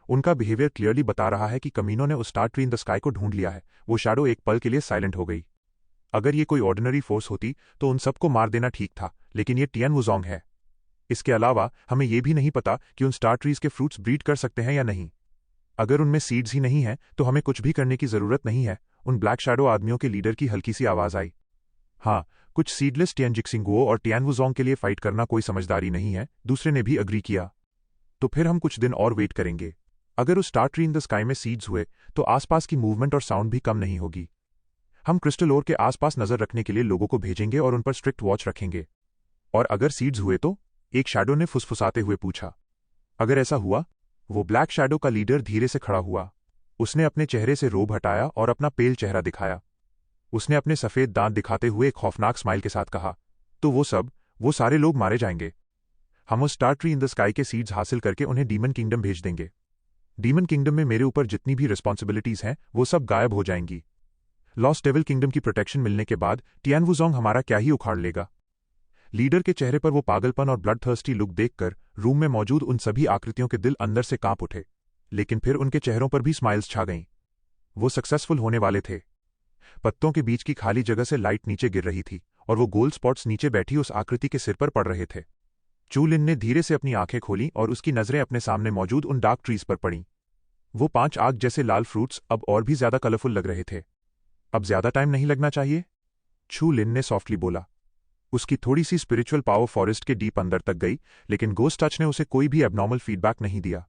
उनका बिहेवियर क्लियरली बता रहा है कि कमीनों ने उस star tree in the sky को ढूंढ लिया है। वो शैडो एक पल के लिए साइलेंट हो गई। अगर ये कोई ऑर्डिनरी फोर्स होती तो उन सबको मार देना ठीक था, लेकिन ये टियनवुजोंग है। इसके अलावा हमें यह भी नहीं पता कि उन स्टार ट्रीज के फ्रूट्स ब्रीड कर सकते हैं या नहीं। अगर उनमें सीड्स ही नहीं हैं तो हमें कुछ भी करने की जरूरत नहीं है। उन ब्लैक शैडो आदमियों के लीडर की हल्की सी आवाज आई। हाँ, कुछ सीडलेस टियनजिक्सिंगुओ और टियनवुजोंग के लिए फाइट करना कोई समझदारी नहीं है, दूसरे ने भी अग्री किया। तो फिर हम कुछ दिन और वेट करेंगे। अगर उस star tree in the sky में सीड्स हुए तो आसपास की मूवमेंट और साउंड भी कम नहीं होगी। हम क्रिस्टल ओर के आसपास नजर रखने के लिए लोगों को भेजेंगे और उन पर स्ट्रिक्ट वॉच रखेंगे। और अगर सीड्स हुए तो? एक शैडो ने फुसफुसाते हुए पूछा। अगर ऐसा हुआ? वो ब्लैक शैडो का लीडर धीरे से खड़ा हुआ। उसने अपने चेहरे से रोब हटाया और अपना पेल चेहरा दिखाया। उसने अपने सफ़ेद दांत दिखाते हुए एक खौफनाक स्माइल के साथ कहा, तो वो सारे लोग मारे जाएंगे। हम उस star tree in the sky के सीड्स हासिल करके उन्हें डीमन किंगडम भेज देंगे। डीमन किंगडम में मेरे ऊपर जितनी भी रिस्पॉन्सिबिलिटीज हैं वो सब गायब हो जाएंगी। लॉस्ट डेविल किंगडम की प्रोटेक्शन मिलने के बाद टियान वुजोंग हमारा क्या ही उखाड़ लेगा। लीडर के चेहरे पर वो पागलपन और ब्लड थर्स्टी लुक देखकर रूम में मौजूद उन सभी आकृतियों के दिल अंदर से कांप उठे, लेकिन फिर उनके चेहरों पर भी स्माइल्स छा गईं। वो सक्सेसफुल होने वाले थे। पत्तों के बीच की खाली जगह से लाइट नीचे गिर रही थी और वो गोल्ड स्पॉट्स नीचे बैठी उस आकृति के सिर पर पड़ रहे थे। चू लिन ने धीरे से अपनी आंखें खोलीं और उसकी नजरें अपने सामने मौजूद उन डार्क ट्रीज पर पड़ीं। वो 5 आग जैसे लाल फ्रूट्स अब और भी ज्यादा कलरफुल लग रहे थे। अब ज्यादा टाइम नहीं लगना चाहिए, चू लिन ने सॉफ्टली बोला। उसकी थोड़ी सी स्पिरिचुअल पावर फॉरेस्ट के डीप अंदर तक गई, लेकिन गोस्ट टच ने उसे कोई भी एबनॉर्मल फीडबैक नहीं दिया।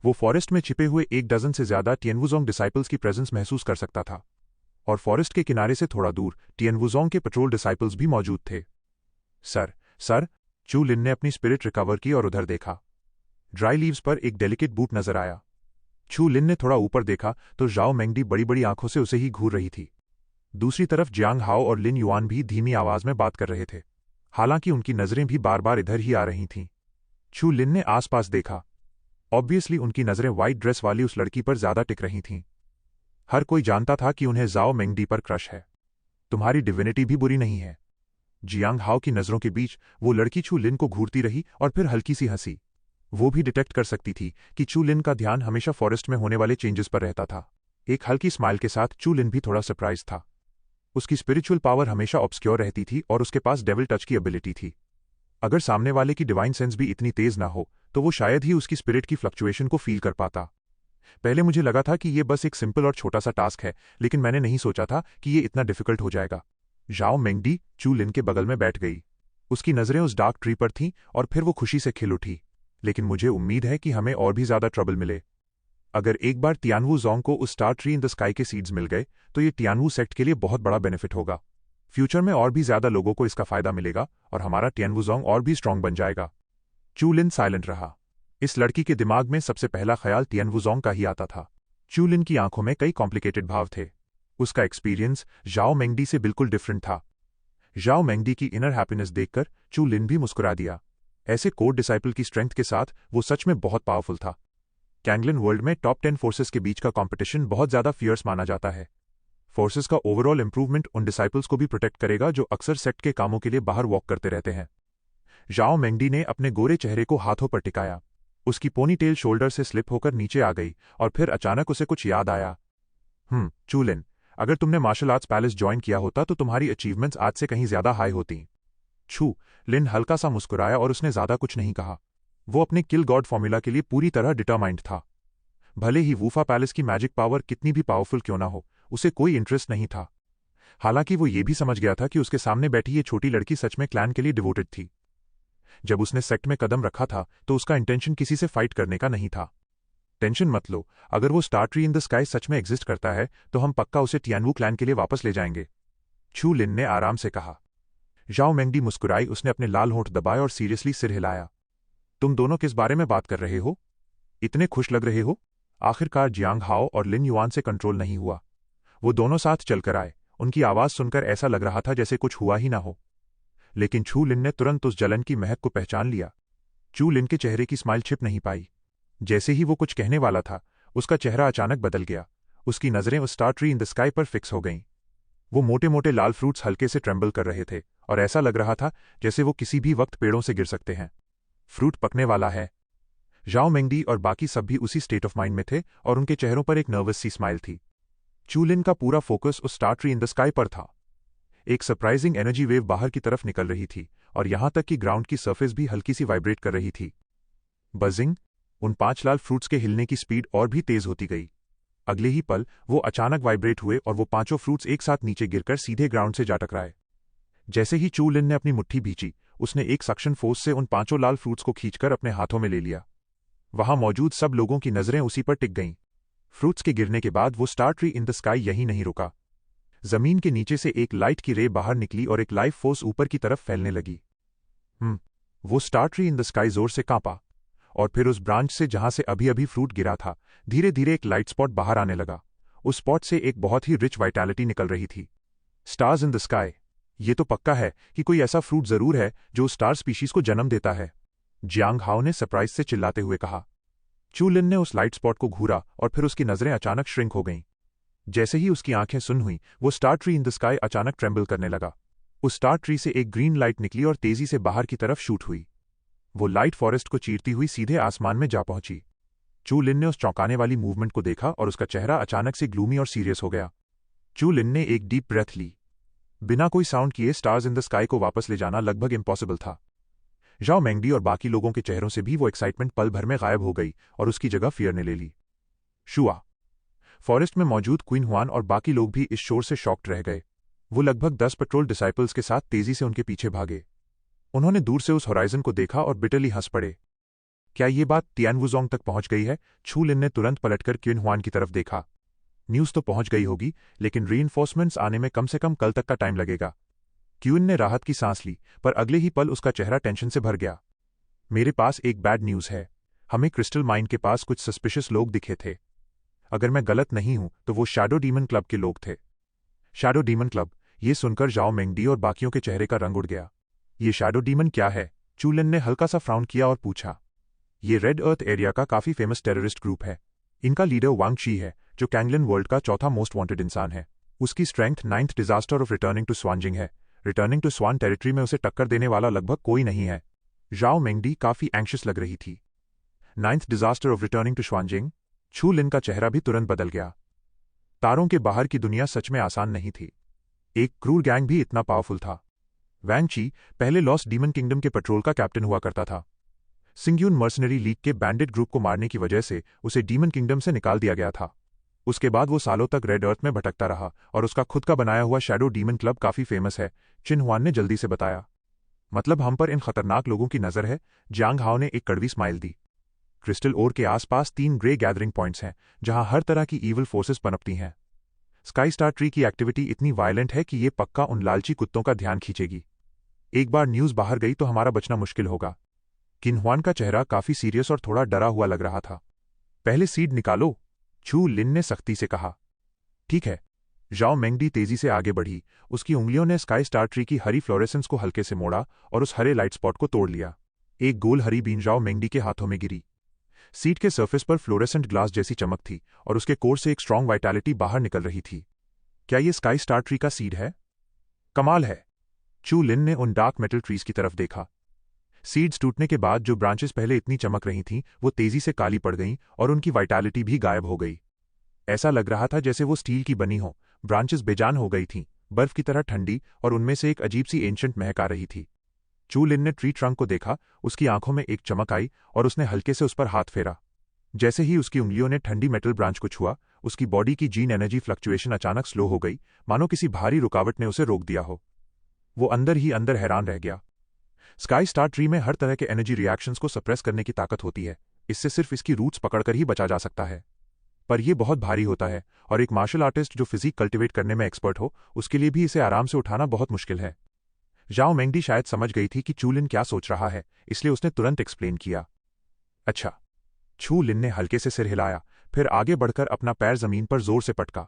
वो फॉरेस्ट में छिपे हुए 1 डजन से ज्यादा टियनवुजोंग डिसाइपल्स की प्रेजेंस महसूस कर सकता था, और फॉरेस्ट के किनारे से थोड़ा दूर टियनवुजोंग के पेट्रोल डिसाइपल्स भी मौजूद थे। सर, चू लिन ने अपनी स्पिरिट रिकवर की और उधर देखा। ड्राई लीव्स पर एक डेलिकेट बूट नजर आया। चू लिन ने थोड़ा ऊपर देखा तो जाओ मेंगडी बड़ी बड़ी आंखों से उसे ही घूर रही थी। दूसरी तरफ जियांग हाओ और लिन युआन भी धीमी आवाज में बात कर रहे थे, हालांकि उनकी नजरें भी बार बार इधर ही आ रही थीं। चू लिन ने आसपास देखा। ऑब्वियसली उनकी नजरें व्हाइट ड्रेस वाली उस लड़की पर ज्यादा टिक रही थीं। हर कोई जानता था कि उन्हें जाओ मेंगडी पर क्रश है। तुम्हारी डिविनिटी भी बुरी नहीं है। जियांग हाओ की नजरों के बीच वो लड़की चू लिन को घूरती रही और फिर हल्की सी हंसी। वो भी डिटेक्ट कर सकती थी कि चू लिन का ध्यान हमेशा फॉरेस्ट में होने वाले चेंजेस पर रहता था। एक हल्की स्माइल के साथ चू लिन भी थोड़ा सरप्राइज था। उसकी स्पिरिचुअल पावर हमेशा ऑब्सक्योर रहती थी और उसके पास डेविल टच की एबिलिटी थी। अगर सामने वाले की डिवाइन सेंस भी इतनी तेज ना हो तो वो शायद ही उसकी स्पिरिट की फ्लक्चुएशन को फील कर पाता। पहले मुझे लगा था कि ये बस एक सिंपल और छोटा सा टास्क है, लेकिन मैंने नहीं सोचा था कि ये इतना डिफिकल्ट हो जाएगा। जाओ मेंगडी चू लिन के बगल में बैठ गई। उसकी नजरें उस डार्क ट्री पर थीं और फिर वो खुशी से खिल उठी। लेकिन मुझे उम्मीद है कि हमें और भी ज्यादा ट्रबल मिले। अगर एक बार टियानवू जोंग को उस star tree in the sky के सीड्स मिल गए तो ये टियानवू सेक्ट के लिए बहुत बड़ा बेनिफिट होगा। फ्यूचर में और भी ज्यादा लोगों को इसका फायदा मिलेगा और हमारा टियानवू जोंग और भी स्ट्रांग बन जाएगा। चू लिन साइलेंट रहा। इस लड़की के दिमाग में सबसे पहला ख्याल टियानवू जोंग का ही आता था। चू लिन की आंखों में कई कॉम्प्लिकेटेड भाव थे। उसका एक्सपीरियंस जाओ मेंगडी से बिल्कुल डिफरेंट था। जाओ मेंगडी की इनर हैप्पीनेस देखकर चू लिन भी मुस्कुरा दिया। ऐसे कोर डिसाइपल की स्ट्रेंथ के साथ वो सच में बहुत पावरफुल था। कैंगलन वर्ल्ड में टॉप 10 फोर्सेस के बीच का कंपटीशन बहुत ज्यादा फियर्स माना जाता है। फोर्सेस का ओवरऑल इंप्रूवमेंट उन डिसाइपल्स को भी प्रोटेक्ट करेगा जो अक्सर सेक्ट के कामों के लिए बाहर वॉक करते रहते हैं। जाओ मेंगडी ने अपने गोरे चेहरे को हाथों पर टिकाया। उसकी पोनी टेल शोल्डर से स्लिप होकर नीचे आ गई और फिर अचानक उसे कुछ याद आया। चू लिन, अगर तुमने मार्शल आर्ट्स पैलेस ज्वाइन किया होता तो तुम्हारी अचीवमेंट्स आज से कहीं ज्यादा हाई होती। छू लिन हल्का सा मुस्कुराया और उसने ज्यादा कुछ नहीं कहा। वो अपने किल गॉड फॉर्मूला के लिए पूरी तरह डिटरमाइंड था। भले ही वूफा पैलेस की मैजिक पावर कितनी भी पावरफुल क्यों ना हो, उसे कोई इंटरेस्ट नहीं था। हालांकि वो ये भी समझ गया था कि उसके सामने बैठी ये छोटी लड़की सच में क्लैन के लिए डिवोटेड थी। जब उसने सेक्ट में कदम रखा था तो उसका इंटेंशन किसी से फाइट करने का नहीं था। टेंशन मत लो, अगर वो star tree in the sky सच में एग्जिस्ट करता है तो हम पक्का उसे टियानवू क्लैन के लिए वापस ले जाएंगे, छू लिन ने आराम से कहा। जाओ मेंगडी मुस्कुराई। उसने अपने लाल होंठ दबाए और सीरियसली सिर हिलाया। तुम दोनों किस बारे में बात कर रहे हो? इतने खुश लग रहे हो? आखिरकार जियांग हाओ और लिन युआन से कंट्रोल नहीं हुआ। वो दोनों साथ चलकर आए। उनकी आवाज सुनकर ऐसा लग रहा था जैसे कुछ हुआ ही ना हो। लेकिन छू लिन ने तुरंत उस जलन की महक को पहचान लिया। चू लिन के चेहरे की स्माइल छिप नहीं पाई। जैसे ही वो कुछ कहने वाला था, उसका चेहरा अचानक बदल गया। उसकी नजरें उस star tree in the sky पर फिक्स हो गईं। वो मोटे मोटे लाल फ्रूट्स हल्के से ट्रेम्बल कर रहे थे और ऐसा लग रहा था जैसे वो किसी भी वक्त पेड़ों से गिर सकते हैं। फ्रूट पकने वाला है। जाओ मेंगडी और बाकी सब भी उसी स्टेट ऑफ माइंड में थे और उनके चेहरों पर एक नर्वस सी स्माइल थी। चू लिन का पूरा फोकस उस star tree in the sky पर था। एक सरप्राइजिंग एनर्जी वेव बाहर की तरफ निकल रही थी और यहां तक कि ग्राउंड की सरफेस भी हल्की सी वाइब्रेट कर रही थी। बजिंग, उन 5 लाल फ्रूट्स के हिलने की स्पीड और भी तेज होती गई। अगले ही पल वो अचानक वाइब्रेट हुए और वो 5 फ्रूट्स एक साथ नीचे गिरकर सीधे ग्राउंड से जा टकराए। जैसे ही चू लिन ने अपनी मुट्ठी भींची, उसने एक सक्शन फोर्स से उन 5 लाल फ्रूट्स को खींचकर अपने हाथों में ले लिया। वहां मौजूद सब लोगों की नजरें उसी पर टिक गईं। फ्रूट्स के गिरने के बाद वो star tree in the sky यहीं नहीं रुका। जमीन के नीचे से एक लाइट की रे बाहर निकली और एक लाइफ फोर्स ऊपर की तरफ फैलने लगी। वो star tree in the sky जोर से कांपा और फिर उस ब्रांच से जहां से अभी अभी फ्रूट गिरा था, धीरे धीरे एक लाइट स्पॉट बाहर आने लगा। उस स्पॉट से एक बहुत ही रिच वाइटैलिटी निकल रही थी। Stars in the sky. ये तो पक्का है कि कोई ऐसा फ्रूट जरूर है जो स्टार स्पीशीज को जन्म देता है, जियांग हाओ ने सरप्राइज से चिल्लाते हुए कहा। चू लिन ने उस लाइट स्पॉट को घूरा और फिर उसकी नजरें अचानक श्रिंक हो गईं। जैसे ही उसकी आंखें सुन हुई, वो star tree in the sky अचानक ट्रेंबल करने लगा। उस स्टार ट्री से एक ग्रीन लाइट निकली और तेजी से बाहर की तरफ शूट हुई। वो लाइट फॉरेस्ट को चीरती हुई सीधे आसमान में जा पहुंची। चू लिन ने उस चौंकाने वाली मूवमेंट को देखा और उसका चेहरा अचानक से ग्लूमी और सीरियस हो गया। चू लिन ने एक डीप ब्रेथ ली। बिना कोई साउंड किए स्टार्स इन द स्काई को वापस ले जाना लगभग इम्पॉसिबल था। जाओ मेंगडी और बाकी लोगों के चेहरों से भी वो एक्साइटमेंट पल भर में गायब हो गई और उसकी जगह फियर ने ले ली। शुआ। फॉरेस्ट में मौजूद क्वीन हुआन और बाकी लोग भी इस शोर से शॉक्ड रह गए। वो लगभग 10 पेट्रोल डिसाइपल्स के साथ तेजी से उनके पीछे भागे। उन्होंने दूर से उस होराइजन को देखा और बिटरली हंस पड़े। क्या ये बात तियानवुजोंग तक पहुंच गई है? छू लिन ने तुरंत पलटकर क्वीन हुआन की तरफ देखा। न्यूज़ तो पहुंच गई होगी, लेकिन रीइंफोर्समेंट्स आने में कम से कम कल तक का टाइम लगेगा। क्वीन ने राहत की सांस ली, पर अगले ही पल उसका चेहरा टेंशन से भर गया। मेरे पास एक बैड न्यूज़ है। हमें क्रिस्टल माइन के पास कुछ सस्पिशियस लोग दिखे थे। अगर मैं गलत नहीं हूं तो वो शैडो डीमन क्लब के लोग थे। Shadow demon club? ये सुनकर जाओ मेंगडी और बाकियों के चेहरे का रंग उड़ गया। ये शैडो डीमन क्या है? चू लिन ने हल्का सा फ्राउन किया और पूछा। ये रेड अर्थ एरिया का काफी फेमस टेररिस्ट ग्रुप है। इनका लीडर वांग ची है, जो कैंगलन वर्ल्ड का चौथा मोस्ट वांटेड इंसान है। उसकी strength 9th disaster of returning to Xuanjing है। रिटर्निंग टू स्वान टेरिटरी में उसे टक्कर देने वाला लगभग कोई नहीं है। जाओ मेंगडी काफी एंग्शियस लग रही थी। 9th disaster of returning to Xuanjing? Chu Lin का चेहरा भी तुरंत बदल गया। तारों के बाहर की दुनिया सच में आसान नहीं थी। एक क्रूर गैंग भी इतना पावरफुल था। वैंग ची पहले लॉस्ट डीमन किंगडम के पेट्रोल का कैप्टन हुआ करता था। सिंग्यून मर्सनरी लीग के बैंडेड ग्रुप को मारने की वजह से उसे डीमन किंगडम से निकाल दिया गया था। उसके बाद वो सालों तक रेड अर्थ में भटकता रहा और उसका खुद का बनाया हुआ शैडो डीमन क्लब काफी फेमस है, चिन हुआन ने जल्दी से बताया। मतलब हम पर इन खतरनाक लोगों की नजर है? जियांग हाओ ने एक कड़वी स्माइल दी। क्रिस्टल ओर के आसपास 3 ग्रे गैदरिंग पॉइंट्स हैं, जहां हर तरह की ईवल फोर्सेस पनपती हैं। स्काई स्टार ट्री की एक्टिविटी इतनी वायलेंट है कि ये पक्का उन लालची कुत्तों का ध्यान खींचेगी। एक बार न्यूज़ बाहर गई तो हमारा बचना मुश्किल होगा। किन हुआन का चेहरा काफी सीरियस और थोड़ा डरा हुआ लग रहा था। पहले सीड निकालो, छू लिन ने सख्ती से कहा। ठीक है। जाओ मेंगडी तेजी से आगे बढ़ी। उसकी उंगलियों ने स्काई स्टार ट्री की हरी फ्लोरेसेंस को हल्के से मोड़ा और उस हरे लाइट स्पॉट को तोड़ लिया। एक गोल हरी बीन जाओ मेंगडी के हाथों में गिरी। सीड के सरफेस पर फ्लोरेसेंट ग्लास जैसी चमक थी और उसके कोर से एक स्ट्रॉन्ग वाइटैलिटी बाहर निकल रही थी। क्या ये स्काई स्टार ट्री का सीड है? कमाल है। चू लिन ने उन डार्क मेटल ट्रीज की तरफ देखा। सीड्स टूटने के बाद जो ब्रांचेस पहले इतनी चमक रही थीं, वो तेजी से काली पड़ गईं और उनकी वाइटैलिटी भी गायब हो गई। ऐसा लग रहा था जैसे वो स्टील की बनी हो। ब्रांचेस बेजान हो गई थीं, बर्फ की तरह ठंडी, और उनमें से एक अजीब सी एंशंट महक आ रही थी। चू लिन ने ट्री ट्रंक को देखा, उसकी आंखों में एक चमक आई और उसने हल्के से उस पर हाथ फेरा। जैसे ही उसकी उंगलियों ने ठंडी मेटल ब्रांच को छुआ, उसकी बॉडी की जीन एनर्जी फ्लक्चुएशन अचानक स्लो हो गई, मानो किसी भारी रुकावट ने उसे रोक दिया हो। वो अंदर ही अंदर हैरान रह गया। स्काई स्टार ट्री में हर तरह के एनर्जी रिएक्शंस को सप्रेस करने की ताकत होती है। इससे सिर्फ इसकी रूट्स पकड़कर ही बचा जा सकता है। पर यह बहुत भारी होता है और एक मार्शल आर्टिस्ट जो फिजिक कल्टिवेट करने में एक्सपर्ट हो, उसके लिए भी इसे आराम से उठाना बहुत मुश्किल है। जाओ मेंगडी शायद समझ गई थी कि चू लिन क्या सोच रहा है, इसलिए उसने तुरंत एक्सप्लेन किया। अच्छा। छू लिन ने हल्के से सिर हिलाया, फिर आगे बढ़कर अपना पैर जमीन पर जोर से पटका।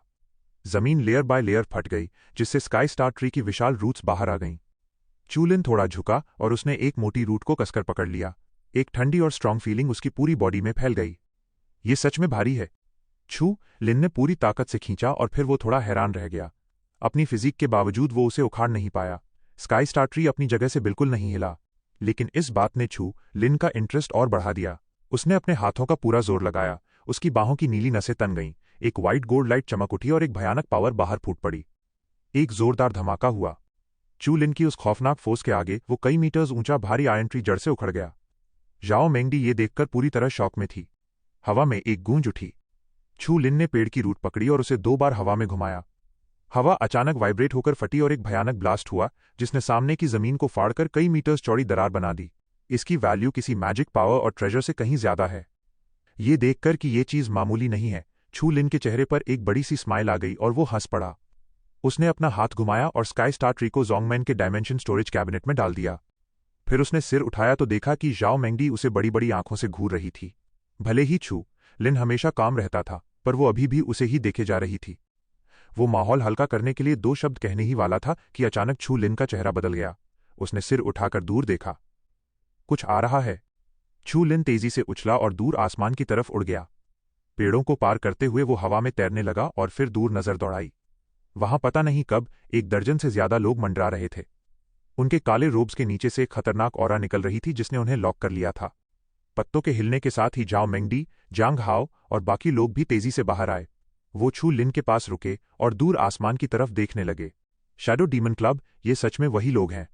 जमीन लेयर बाय लेयर फट गई, जिससे स्काई स्टार ट्री की विशाल रूट्स बाहर आ गईं। चू लिन थोड़ा झुका और उसने एक मोटी रूट को कसकर पकड़ लिया। एक ठंडी और स्ट्रांग फीलिंग उसकी पूरी बॉडी में फैल गई। ये सच में भारी है। छू लिन ने पूरी ताकत से खींचा और फिर वो थोड़ा हैरान रह गया। अपनी फिजिक के बावजूद वो उसे उखाड़ नहीं पाया। स्काई स्टार ट्री अपनी जगह से बिल्कुल नहीं हिला। लेकिन इस बात ने छू लिन का इंटरेस्ट और बढ़ा दिया। उसने अपने हाथों का पूरा जोर लगाया। उसकी बाहों की नीली नसें तन गईं, एक वाइट गोल्ड लाइट चमक उठी और एक भयानक पावर बाहर फूट पड़ी। एक जोरदार धमाका हुआ। चू लिन की उस खौफनाक फोर्स के आगे वो कई मीटर्स ऊंचा भारी आयरन ट्री जड़ से उखड़ गया। जाओ मेंगडी ये देखकर पूरी तरह शॉक में थी। हवा में एक गूंज उठी। छू लिन ने पेड़ की रूट पकड़ी और उसे 2 बार हवा में घुमाया। हवा अचानक वाइब्रेट होकर फटी और एक भयानक ब्लास्ट हुआ, जिसने सामने की जमीन को फाड़कर कई मीटर्स चौड़ी दरार बना दी। इसकी वैल्यू किसी मैजिक पावर और ट्रेजर से कहीं ज्यादा है। ये देखकर कि ये चीज मामूली नहीं है, छू लिन के चेहरे पर एक बड़ी सी स्माइल आ गई और वो हंस पड़ा। उसने अपना हाथ घुमाया और स्काई स्टार ट्री को जोंगमैन के डायमेंशन स्टोरेज कैबिनेट में डाल दिया। फिर उसने सिर उठाया तो देखा कि जाओ मेंगडी उसे बड़ी बड़ी आंखों से घूर रही थी। भले ही छू लिन हमेशा काम रहता था, पर वो अभी भी उसे ही देखे जा रही थी। वो माहौल हल्का करने के लिए 2 शब्द कहने ही वाला था कि अचानक छू लिन का चेहरा बदल गया। उसने सिर उठाकर दूर देखा। कुछ आ रहा है। छू लिन तेजी से उछला और दूर आसमान की तरफ उड़ गया। पेड़ों को पार करते हुए वो हवा में तैरने लगा और फिर दूर नजर दौड़ाई। वहां पता नहीं कब 1 दर्जन से ज्यादा लोग मंडरा रहे थे। उनके काले रोब्स के नीचे से एक खतरनाक ऑरा निकल रही थी जिसने उन्हें लॉक कर लिया था। पत्तों के हिलने के साथ ही जाओ मेंगडी, जांग हाओ और बाकी लोग भी तेजी से बाहर आए। वो छू लिन के पास रुके और दूर आसमान की तरफ देखने लगे। शैडो डीमन क्लब, ये सच में वही लोग हैं।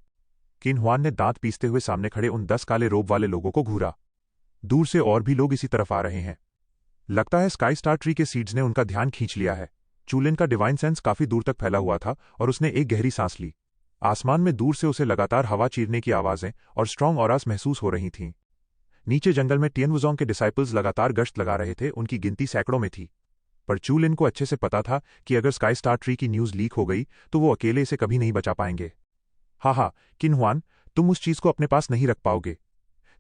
किन हुआन ने दांत पीसते हुए सामने खड़े उन 10 काले रोब वाले लोगों को घूरा। दूर से और भी लोग इसी तरफ आ रहे हैं। लगता है स्काई स्टार ट्री के सीड्स ने उनका ध्यान खींच लिया है। चूलिन का डिवाइन सेंस काफी दूर तक फैला हुआ था और उसने एक गहरी सांस ली। आसमान में दूर से उसे लगातार हवा चीरने की आवाजें और स्ट्रॉन्ग ऑरास महसूस हो रही थीं। नीचे जंगल में टियन वुजोंग के डिसाइपल्स लगातार गश्त लगा रहे थे, उनकी गिनती सैकड़ों में थी। पर चूलिन को अच्छे से पता था कि अगर स्काई स्टार ट्री की न्यूज लीक हो गई तो वो अकेले इसे कभी नहीं बचा पाएंगे। हाँ, किन हुआन, तुम उस चीज को अपने पास नहीं रख पाओगे।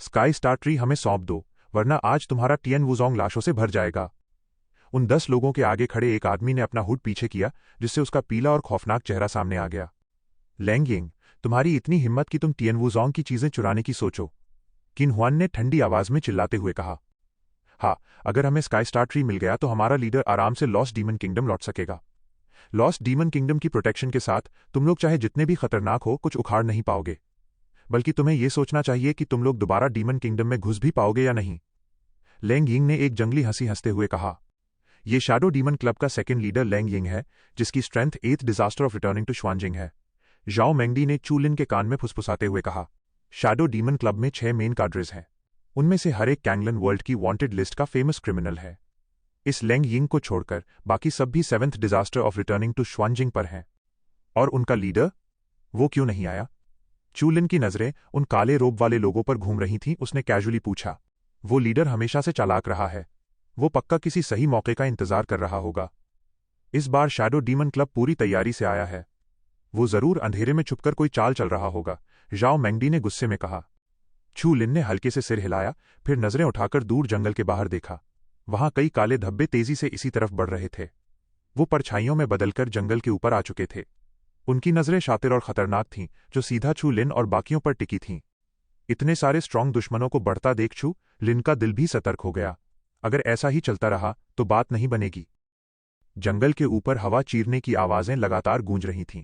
स्काई स्टार ट्री हमें सौंप दो, वरना आज तुम्हारा टियन वुजोंग लाशों से भर जाएगा। उन 10 लोगों के आगे खड़े एक आदमी ने अपना हुड पीछे किया, जिससे उसका पीला और खौफनाक चेहरा सामने आ गया। लैंग यिंग, तुम्हारी इतनी हिम्मत कि तुम टियन वुजोंग की चीजें चुराने की सोचो, किन हुआन ने ठंडी आवाज में चिल्लाते हुए कहा। हाँ, अगर हमें स्काई स्टार ट्री मिल गया तो हमारा लीडर आराम से लॉस्ट डीमन किंगडम लौट सकेगा। लॉस्ट डीमन किंगडम की प्रोटेक्शन के साथ तुम लोग चाहे जितने भी खतरनाक हो कुछ उखाड़ नहीं पाओगे, बल्कि तुम्हें यह सोचना चाहिए कि तुम लोग दोबारा डीमन किंगडम में घुस भी पाओगे या नहीं। लैंग यिंग ने एक जंगली हंसी हंसते हुए कहा। यह शैडो डीमन क्लब का सेकंड लीडर लैंग यिंग है, जिसकी strength 8th disaster of returning to Xuanjing है। जाओ मेंगडी ने चूलिन के कान में फुसफुसाते हुए कहा। शैडो डीमन क्लब में 6 मेन काड्रेस हैं। उनमें से हर एक कैंगलन वर्ल्ड की वांटेड लिस्ट का फेमस क्रिमिनल है। इस लैंग यिंग को छोड़कर बाकी सब भी 7th disaster of returning to Xuanjing पर हैं। और उनका लीडर, वो क्यों नहीं आया? चूलिन की नजरें उन काले रोब वाले लोगों पर घूम रही थीं। उसने कैजुअली पूछा। वो लीडर हमेशा से चालाक रहा है। वो पक्का किसी सही मौके का इंतजार कर रहा होगा। इस बार शैडो डीमन क्लब पूरी तैयारी से आया है। वो जरूर अंधेरे में छुपकर कोई चाल चल रहा होगा, जाओ मेंगडी ने गुस्से में कहा। छू लिन ने हल्के से सिर हिलाया, फिर नजरें उठाकर दूर जंगल के बाहर देखा। वहां कई काले धब्बे तेजी से इसी तरफ बढ़ रहे थे। वो परछाइयों में बदलकर जंगल के ऊपर आ चुके थे। उनकी नजरें शातिर और खतरनाक थीं, जो सीधा छू लिन और बाकियों पर टिकी थीं। इतने सारे स्ट्रॉन्ग दुश्मनों को बढ़ता देख छू लिन का दिल भी सतर्क हो गया। अगर ऐसा ही चलता रहा तो बात नहीं बनेगी। जंगल के ऊपर हवा चीरने की आवाजें लगातार गूंज रही थीं।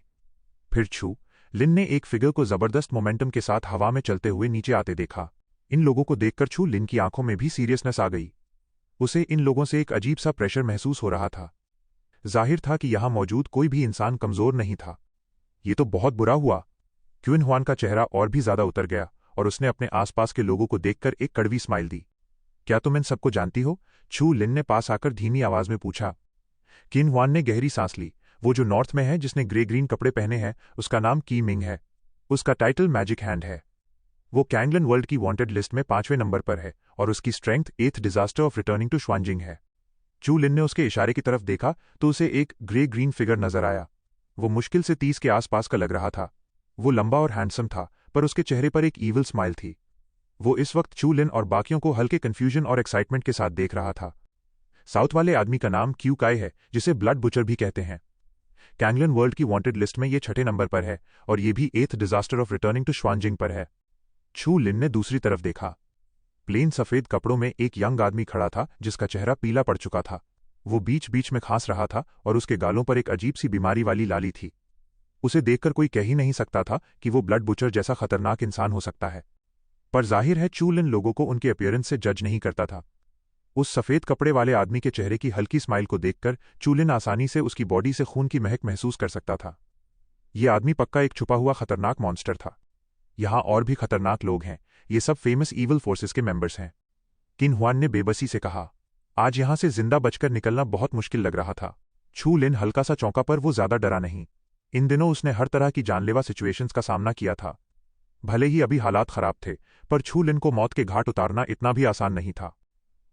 फिर छू लिन ने एक फिगर को जबरदस्त मोमेंटम के साथ हवा में चलते हुए नीचे आते देखा। इन लोगों को देखकर छू लिन की आंखों में भी सीरियसनेस आ गई। उसे इन लोगों से एक अजीब सा प्रेशर महसूस हो रहा था। जाहिर था कि यहां मौजूद कोई भी इंसान कमजोर नहीं था। ये तो बहुत बुरा हुआ। क्विन हुआन का चेहरा और भी ज्यादा उतर गया और उसने अपने आसपास के लोगों को देखकर एक कड़वी स्माइल दी। क्या तुम इन सबको जानती हो? छू लिन ने पास आकर धीमी आवाज में पूछा। किन हुआन ने गहरी सांस ली। वो जो नॉर्थ में है, जिसने ग्रे ग्रीन कपड़े पहने हैं, उसका नाम की मिंग है। उसका टाइटल मैजिक हैंड है। वो कैंगलन वर्ल्ड की वांटेड लिस्ट में 5वें नंबर पर है और उसकी strength 8th disaster of returning to Xuanjing है। चू लिन ने उसके इशारे की तरफ देखा तो उसे एक ग्रे ग्रीन फिगर नजर आया। वो मुश्किल से 30 के आसपास का लग रहा था। वो लंबा और हैंडसम था, पर उसके चेहरे पर एक ईविल स्माइल थी। वो इस वक्त चू लिन और बाकियों को हल्के कंफ्यूजन और एक्साइटमेंट के साथ देख रहा था। साउथ वाले आदमी का नाम क्यू काई है, जिसे ब्लड बुचर भी कहते हैं। कैंगलन वर्ल्ड की वांटेड लिस्ट में ये 6ठे नंबर पर है और ये भी 8th disaster of returning to Xuanjing पर है। छू लिन ने दूसरी तरफ देखा। प्लेन सफेद कपड़ों में एक यंग आदमी खड़ा था, जिसका चेहरा पीला पड़ चुका था। वो बीच बीच में खांस रहा था और उसके गालों पर एक अजीब सी बीमारी वाली लाली थी। उसे देखकर कोई कह ही नहीं सकता था कि वो ब्लड बुचर जैसा खतरनाक इंसान हो सकता है। पर जाहिर है चू लिन लोगों को उनके अपीयरेंस से जज नहीं करता था। उस सफेद कपड़े वाले आदमी के चेहरे की हल्की स्माइल को देखकर चू लिन आसानी से उसकी बॉडी से खून की महक महसूस कर सकता था। यह आदमी पक्का एक छुपा हुआ खतरनाक मॉन्स्टर था। यहां और भी खतरनाक लोग हैं। ये सब फेमस ईवल फोर्सेस के मेंबर्स हैं। किन हुआन ने बेबसी से कहा। आज यहां से जिंदा बचकर निकलना बहुत मुश्किल लग रहा था। छू लिन हल्का सा चौंका, पर वो ज्यादा डरा नहीं। इन दिनों उसने हर तरह की जानलेवा सिचुएशंस का सामना किया था। भले ही अभी हालात खराब थे, पर छू लिन को मौत के घाट उतारना इतना भी आसान नहीं था।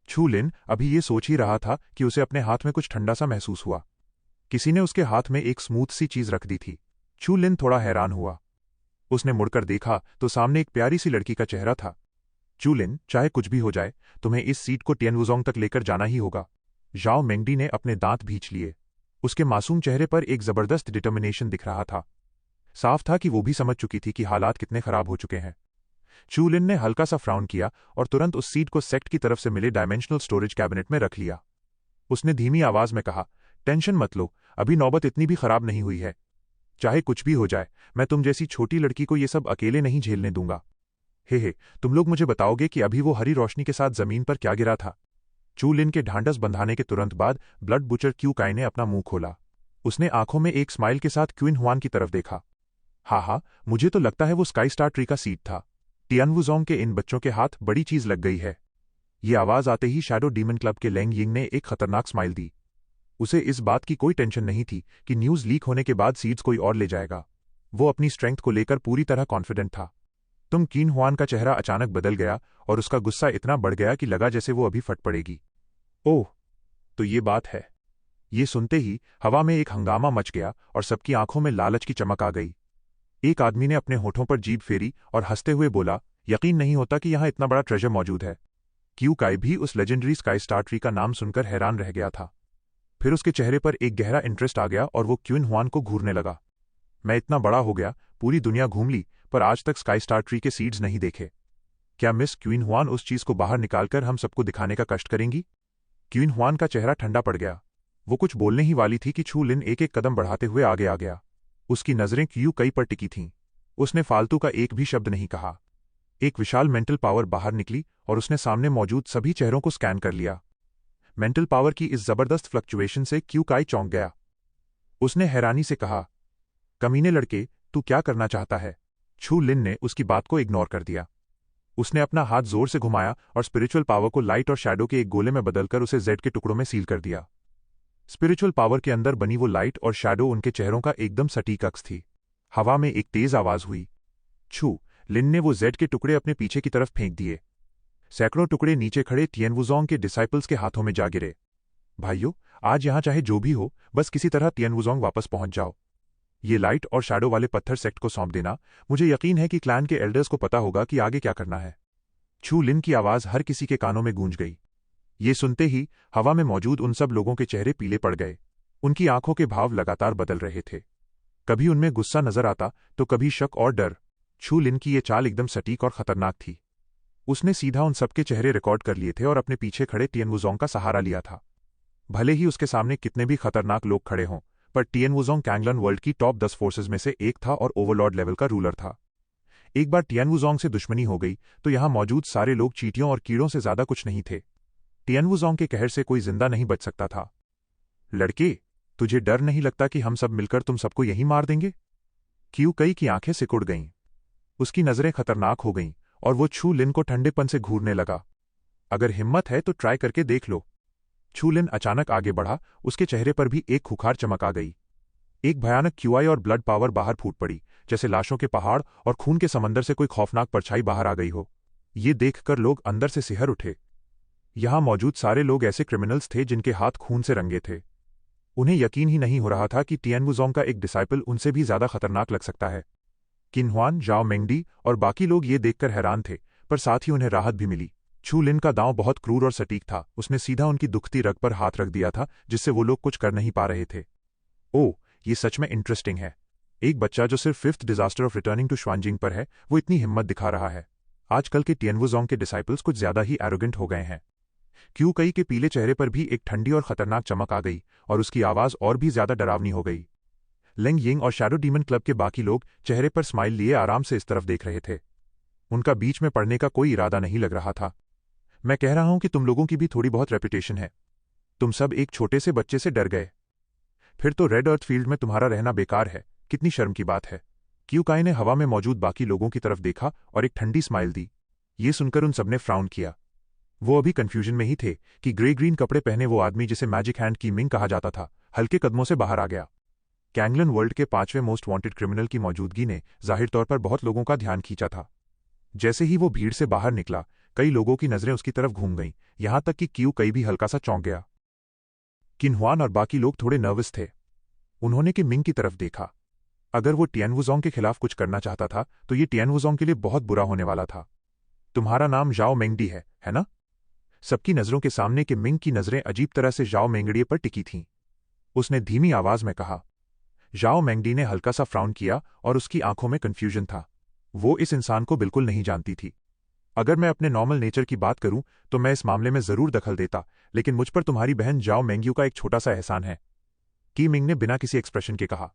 छू लिन अभी ये सोच ही रहा था कि उसे अपने हाथ में कुछ ठंडा सा महसूस हुआ। किसी ने उसके हाथ में एक स्मूथ सी चीज रख दी थी। छू लिन थोड़ा हैरान हुआ। उसने मुड़कर देखा तो सामने एक प्यारी सी लड़की का चेहरा था। चूलिन, चाहे कुछ भी हो जाए, तुम्हें इस सीट को टियनवुज़ोंग तक लेकर जाना ही होगा। जाओ मेंगडी ने अपने दांत भींच लिए। उसके मासूम चेहरे पर एक जबरदस्त डिटर्मिनेशन दिख रहा था। साफ था कि वो भी समझ चुकी थी कि हालात कितने खराब हो चुके हैं। चूलिन ने हल्का सा फ्राउन किया और तुरंत उस सीट को सेक्ट की तरफ से मिले डायमेंशनल स्टोरेज कैबिनेट में रख लिया। उसने धीमी आवाज में कहा, टेंशन मत लो, अभी नौबत इतनी भी खराब नहीं हुई है। चाहे कुछ भी हो जाए, मैं तुम जैसी छोटी लड़की को ये सब अकेले नहीं झेलने दूंगा। हे, तुम लोग मुझे बताओगे कि अभी वो हरी रोशनी के साथ जमीन पर क्या गिरा था? चूलिन के ढांढस बंधाने के तुरंत बाद ब्लड बुचर क्यू काई ने अपना मुंह खोला। उसने आंखों में एक स्माइल के साथ क्वीन हुआन की तरफ देखा। हाँ, मुझे तो लगता है वो स्काई स्टार ट्री का सीट था। टियनवुज़ोंग के इन बच्चों के हाथ बड़ी चीज लग गई है। ये आवाज आते ही शैडो डीमन क्लब के लेंग यिंग ने एक खतरनाक स्माइल दी। उसे इस बात की कोई टेंशन नहीं थी कि न्यूज लीक होने के बाद सीड्स कोई और ले जाएगा। वो अपनी स्ट्रेंथ को लेकर पूरी तरह कॉन्फिडेंट था। तुम कीन हुआन का चेहरा अचानक बदल गया और उसका गुस्सा इतना बढ़ गया कि लगा जैसे वो अभी फट पड़ेगी। ओह, तो ये बात है। ये सुनते ही हवा में एक हंगामा मच गया और सबकी आंखों में लालच की चमक आ गई। एक आदमी ने अपने होठों पर जीभ फेरी और हंसते हुए बोला, यकीन नहीं होता कि यहां इतना बड़ा ट्रेजर मौजूद है। क्यू काई भी उस लेजेंडरी स्काई स्टार ट्री का नाम सुनकर हैरान रह गया था। फिर उसके चेहरे पर एक गहरा इंटरेस्ट आ गया और वो क्वीन हुआन को घूरने लगा। मैं इतना बड़ा हो गया, पूरी दुनिया घूम ली, पर आज तक स्काई स्टार ट्री के सीड्स नहीं देखे। क्या मिस क्वीन हुआन उस चीज को बाहर निकालकर हम सबको दिखाने का कष्ट करेंगी? क्वीन हुआन का चेहरा ठंडा पड़ गया। वो कुछ बोलने ही वाली थी कि छू लिन एक एक कदम बढ़ाते हुए आगे आ गया। उसकी नजरें क्यू कई पर टिकी थीं। उसने फालतू का एक भी शब्द नहीं कहा। एक विशाल मेंटल पावर बाहर निकली और उसने सामने मौजूद सभी चेहरों को स्कैन कर लिया। मेंटल पावर की इस जबरदस्त फ्लक्चुएशन से क्यू काई चौंक गया। उसने हैरानी से कहा, कमीने लड़के, तू क्या करना चाहता है? छू लिन ने उसकी बात को इग्नोर कर दिया। उसने अपना हाथ जोर से घुमाया और स्पिरिचुअल पावर को लाइट और शैडो के एक गोले में बदलकर उसे जेड के टुकड़ों में सील कर दिया। स्पिरिचुअल पावर के अंदर बनी वो लाइट और शैडो उनके चेहरों का एकदम सटीक अक्स थी। हवा में एक तेज आवाज हुई। छू लिन ने वो जेड के टुकड़े अपने पीछे की तरफ फेंक दिए। सैकड़ों टुकड़े नीचे खड़े टियनवुज़ोंग के डिसाइपल्स के हाथों में जा गिरे। भाइयों, आज यहां चाहे जो भी हो, बस किसी तरह टियनवुज़ोंग वापस पहुंच जाओ। ये लाइट और शैडो वाले पत्थर सेक्ट को सौंप देना। मुझे यकीन है कि क्लैन के एल्डर्स को पता होगा कि आगे क्या करना है। छू लिन की आवाज हर किसी के कानों में गूंज गई। ये सुनते ही हवा में मौजूद उन सब लोगों के चेहरे पीले पड़ गए। उनकी आंखों के भाव लगातार बदल रहे थे। कभी उनमें गुस्सा नजर आता तो कभी शक और डर। छू लिन की ये चाल एकदम सटीक और खतरनाक थी। उसने सीधा उन सबके चेहरे रिकॉर्ड कर लिए थे और अपने पीछे खड़े टियनवुज़ोंग का सहारा लिया था। भले ही उसके सामने कितने भी खतरनाक लोग खड़े हों, पर टियनवुज़ोंग कैंगलन वर्ल्ड की टॉप 10 फोर्सेज में से एक था और ओवरलॉर्ड लेवल का रूलर था। एक बार टियनवुज़ोंग से दुश्मनी हो गई तो यहां मौजूद सारे लोग चींटियों और कीड़ों से ज्यादा कुछ नहीं थे। टियनवुज़ोंग के कहर से कोई जिंदा नहीं बच सकता था। लड़के, तुझे डर नहीं लगता कि हम सब मिलकर तुम सबको यहीं मार देंगे? क्यू कई की आंखें सिकुड़ गईं। उसकी नजरें खतरनाक हो गईं और वो छू लिन को ठंडेपन से घूरने लगा। अगर हिम्मत है तो ट्राई करके देख लो। छू लिन अचानक आगे बढ़ा, उसके चेहरे पर भी एक खुखार चमक आ गई। एक भयानक क्यूआई और ब्लड पावर बाहर फूट पड़ी, जैसे लाशों के पहाड़ और खून के समंदर से कोई खौफनाक परछाई बाहर आ गई हो। ये देखकर लोग अंदर से सिहर उठे। यहां मौजूद सारे लोग ऐसे क्रिमिनल्स थे जिनके हाथ खून से रंगे थे। उन्हें यकीन ही नहीं हो रहा था कि टियनवुज़ोंग का एक डिसाइपल उनसे भी ज्यादा खतरनाक लग सकता है। किन हुआन, जाओ मेंगडी और बाकी लोग ये देखकर हैरान थे, पर साथ ही उन्हें राहत भी मिली। छू लिन का दांव बहुत क्रूर और सटीक था। उसने सीधा उनकी दुखती रग पर हाथ रख दिया था, जिससे वो लोग कुछ कर नहीं पा रहे थे। ओह, ये सच में इंटरेस्टिंग है। एक बच्चा जो सिर्फ 5th disaster of returning to Xuanjing पर है, वो इतनी हिम्मत दिखा रहा है। आजकल के टियनवुज़ोंग के डिसाइपल्स कुछ ज्यादा ही एरोगेंट हो गए हैं। क्यू कई के पीले चेहरे पर भी एक ठंडी और खतरनाक चमक आ गई और उसकी आवाज और भी ज्यादा डरावनी हो गई। लेंग यिंग और शैडो डीमन क्लब के बाकी लोग चेहरे पर स्माइल लिए आराम से इस तरफ देख रहे थे। उनका बीच में पड़ने का कोई इरादा नहीं लग रहा था। मैं कह रहा हूं कि तुम लोगों की भी थोड़ी बहुत रेपुटेशन है। तुम सब एक छोटे से बच्चे से डर गए, फिर तो रेड अर्थ फील्ड में तुम्हारा रहना बेकार है। कितनी शर्म की बात है। क्यू काई ने हवा में मौजूद बाकी लोगों की तरफ देखा और एक ठंडी स्माइल दी। ये सुनकर उन सबने फ्राउन किया। वो अभी कंफ्यूजन में ही थे कि ग्रे ग्रीन कपड़े पहने वो आदमी जिसे मैजिक हैंड की मिंग कहा जाता था, हल्के कदमों से बाहर आ गया। कैंगलन वर्ल्ड के 5वें मोस्ट वांटेड क्रिमिनल की मौजूदगी ने जाहिर तौर पर बहुत लोगों का ध्यान खींचा था। जैसे ही वो भीड़ से बाहर निकला, कई लोगों की नजरें उसकी तरफ घूम गईं, यहां तक कि क्यू कई भी हल्का सा चौंक गया। किन हुआन और बाकी लोग थोड़े नर्वस थे। उन्होंने कि मिंग की तरफ देखा। अगर वो टियानवुजोंग के खिलाफ कुछ करना चाहता था तो ये टियानवुजोंग के लिए बहुत बुरा होने वाला था। तुम्हारा नाम जाओ मेंगडी है ना? सबकी नजरों के सामने कि मिंग की नजरें अजीब तरह से जाओ मेंगडिये पर टिकी थीं। उसने धीमी आवाज में कहा। जाओ मेंगडी ने हल्का सा फ्राउन किया और उसकी आंखों में कंफ्यूजन था। वो इस इंसान को बिल्कुल नहीं जानती थी। अगर मैं अपने नॉर्मल नेचर की बात करूं तो मैं इस मामले में जरूर दखल देता, लेकिन मुझ पर तुम्हारी बहन जाओ मेंग्यू का एक छोटा सा एहसान है, की मिंग ने बिना किसी एक्सप्रेशन के कहा।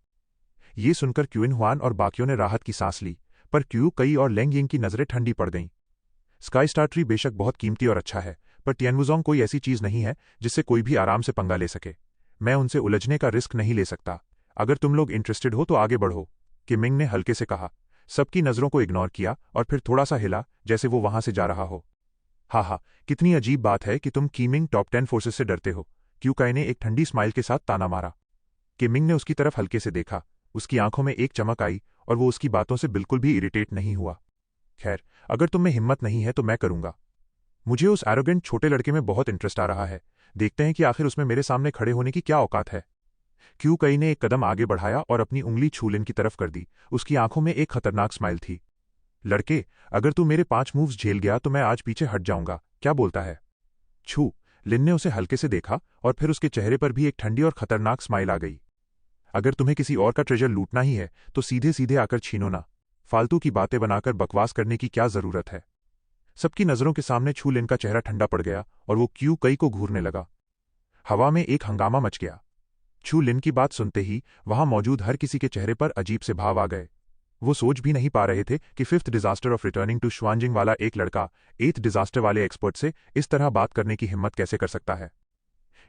यह सुनकर क्यूइन हुआन और बाकियों ने राहत की सांस ली, पर क्यू कई और लेंग यिंग की नजरें ठंडी पड़ गईं। स्काई स्टार ट्री बेशक बहुत कीमती और अच्छा है, पर टियानवुजोंग कोई ऐसी चीज नहीं है जिससे कोई भी आराम से पंगा ले सके। मैं उनसे उलझने का रिस्क नहीं ले सकता। अगर तुम लोग इंटरेस्टेड हो तो आगे बढ़ो, कि मिंग ने हल्के से कहा। सबकी नजरों को इग्नोर किया और फिर थोड़ा सा हिला, जैसे वो वहां से जा रहा हो। हा, कितनी अजीब बात है कि तुम कीमिंग टॉप 10 फोर्सेस से डरते हो, क्यू काई ने एक ठंडी स्माइल के साथ ताना मारा। किमिंग ने उसकी तरफ हल्के से देखा, उसकी आंखों में एक चमक आई और वो उसकी बातों से बिल्कुल भी इरिटेट नहीं हुआ। खैर, अगर तुम में हिम्मत नहीं है तो मैं करूंगा। मुझे उस एरोगेंट छोटे लड़के में बहुत इंटरेस्ट आ रहा है। देखते हैं कि आखिर उसमें मेरे सामने खड़े होने की क्या औकात है। क्यू कई ने एक कदम आगे बढ़ाया और अपनी उंगली छू लिन की तरफ कर दी। उसकी आंखों में एक खतरनाक स्माइल थी। लड़के, अगर तू मेरे 5 मूव्स झेल गया तो मैं आज पीछे हट जाऊंगा, क्या बोलता है? छू। लिन ने उसे हल्के से देखा और फिर उसके चेहरे पर भी एक ठंडी और खतरनाक स्माइल आ गई। अगर तुम्हें किसी और का ट्रेजर लूटना ही है तो सीधे सीधे आकर छीनो ना। फालतू की बातें बनाकर बकवास करने की क्या जरूरत है? सबकी नजरों के सामने छू लिन का चेहरा ठंडा पड़ गया और वो क्यू कई को घूरने लगा। हवा में एक हंगामा मच गया। छू लिन की बात सुनते ही वहां मौजूद हर किसी के चेहरे पर अजीब से भाव आ गए। वो सोच भी नहीं पा रहे थे कि 5th disaster of returning to Xuanjing वाला एक लड़का 8th डिजास्टर वाले एक्सपर्ट से इस तरह बात करने की हिम्मत कैसे कर सकता है।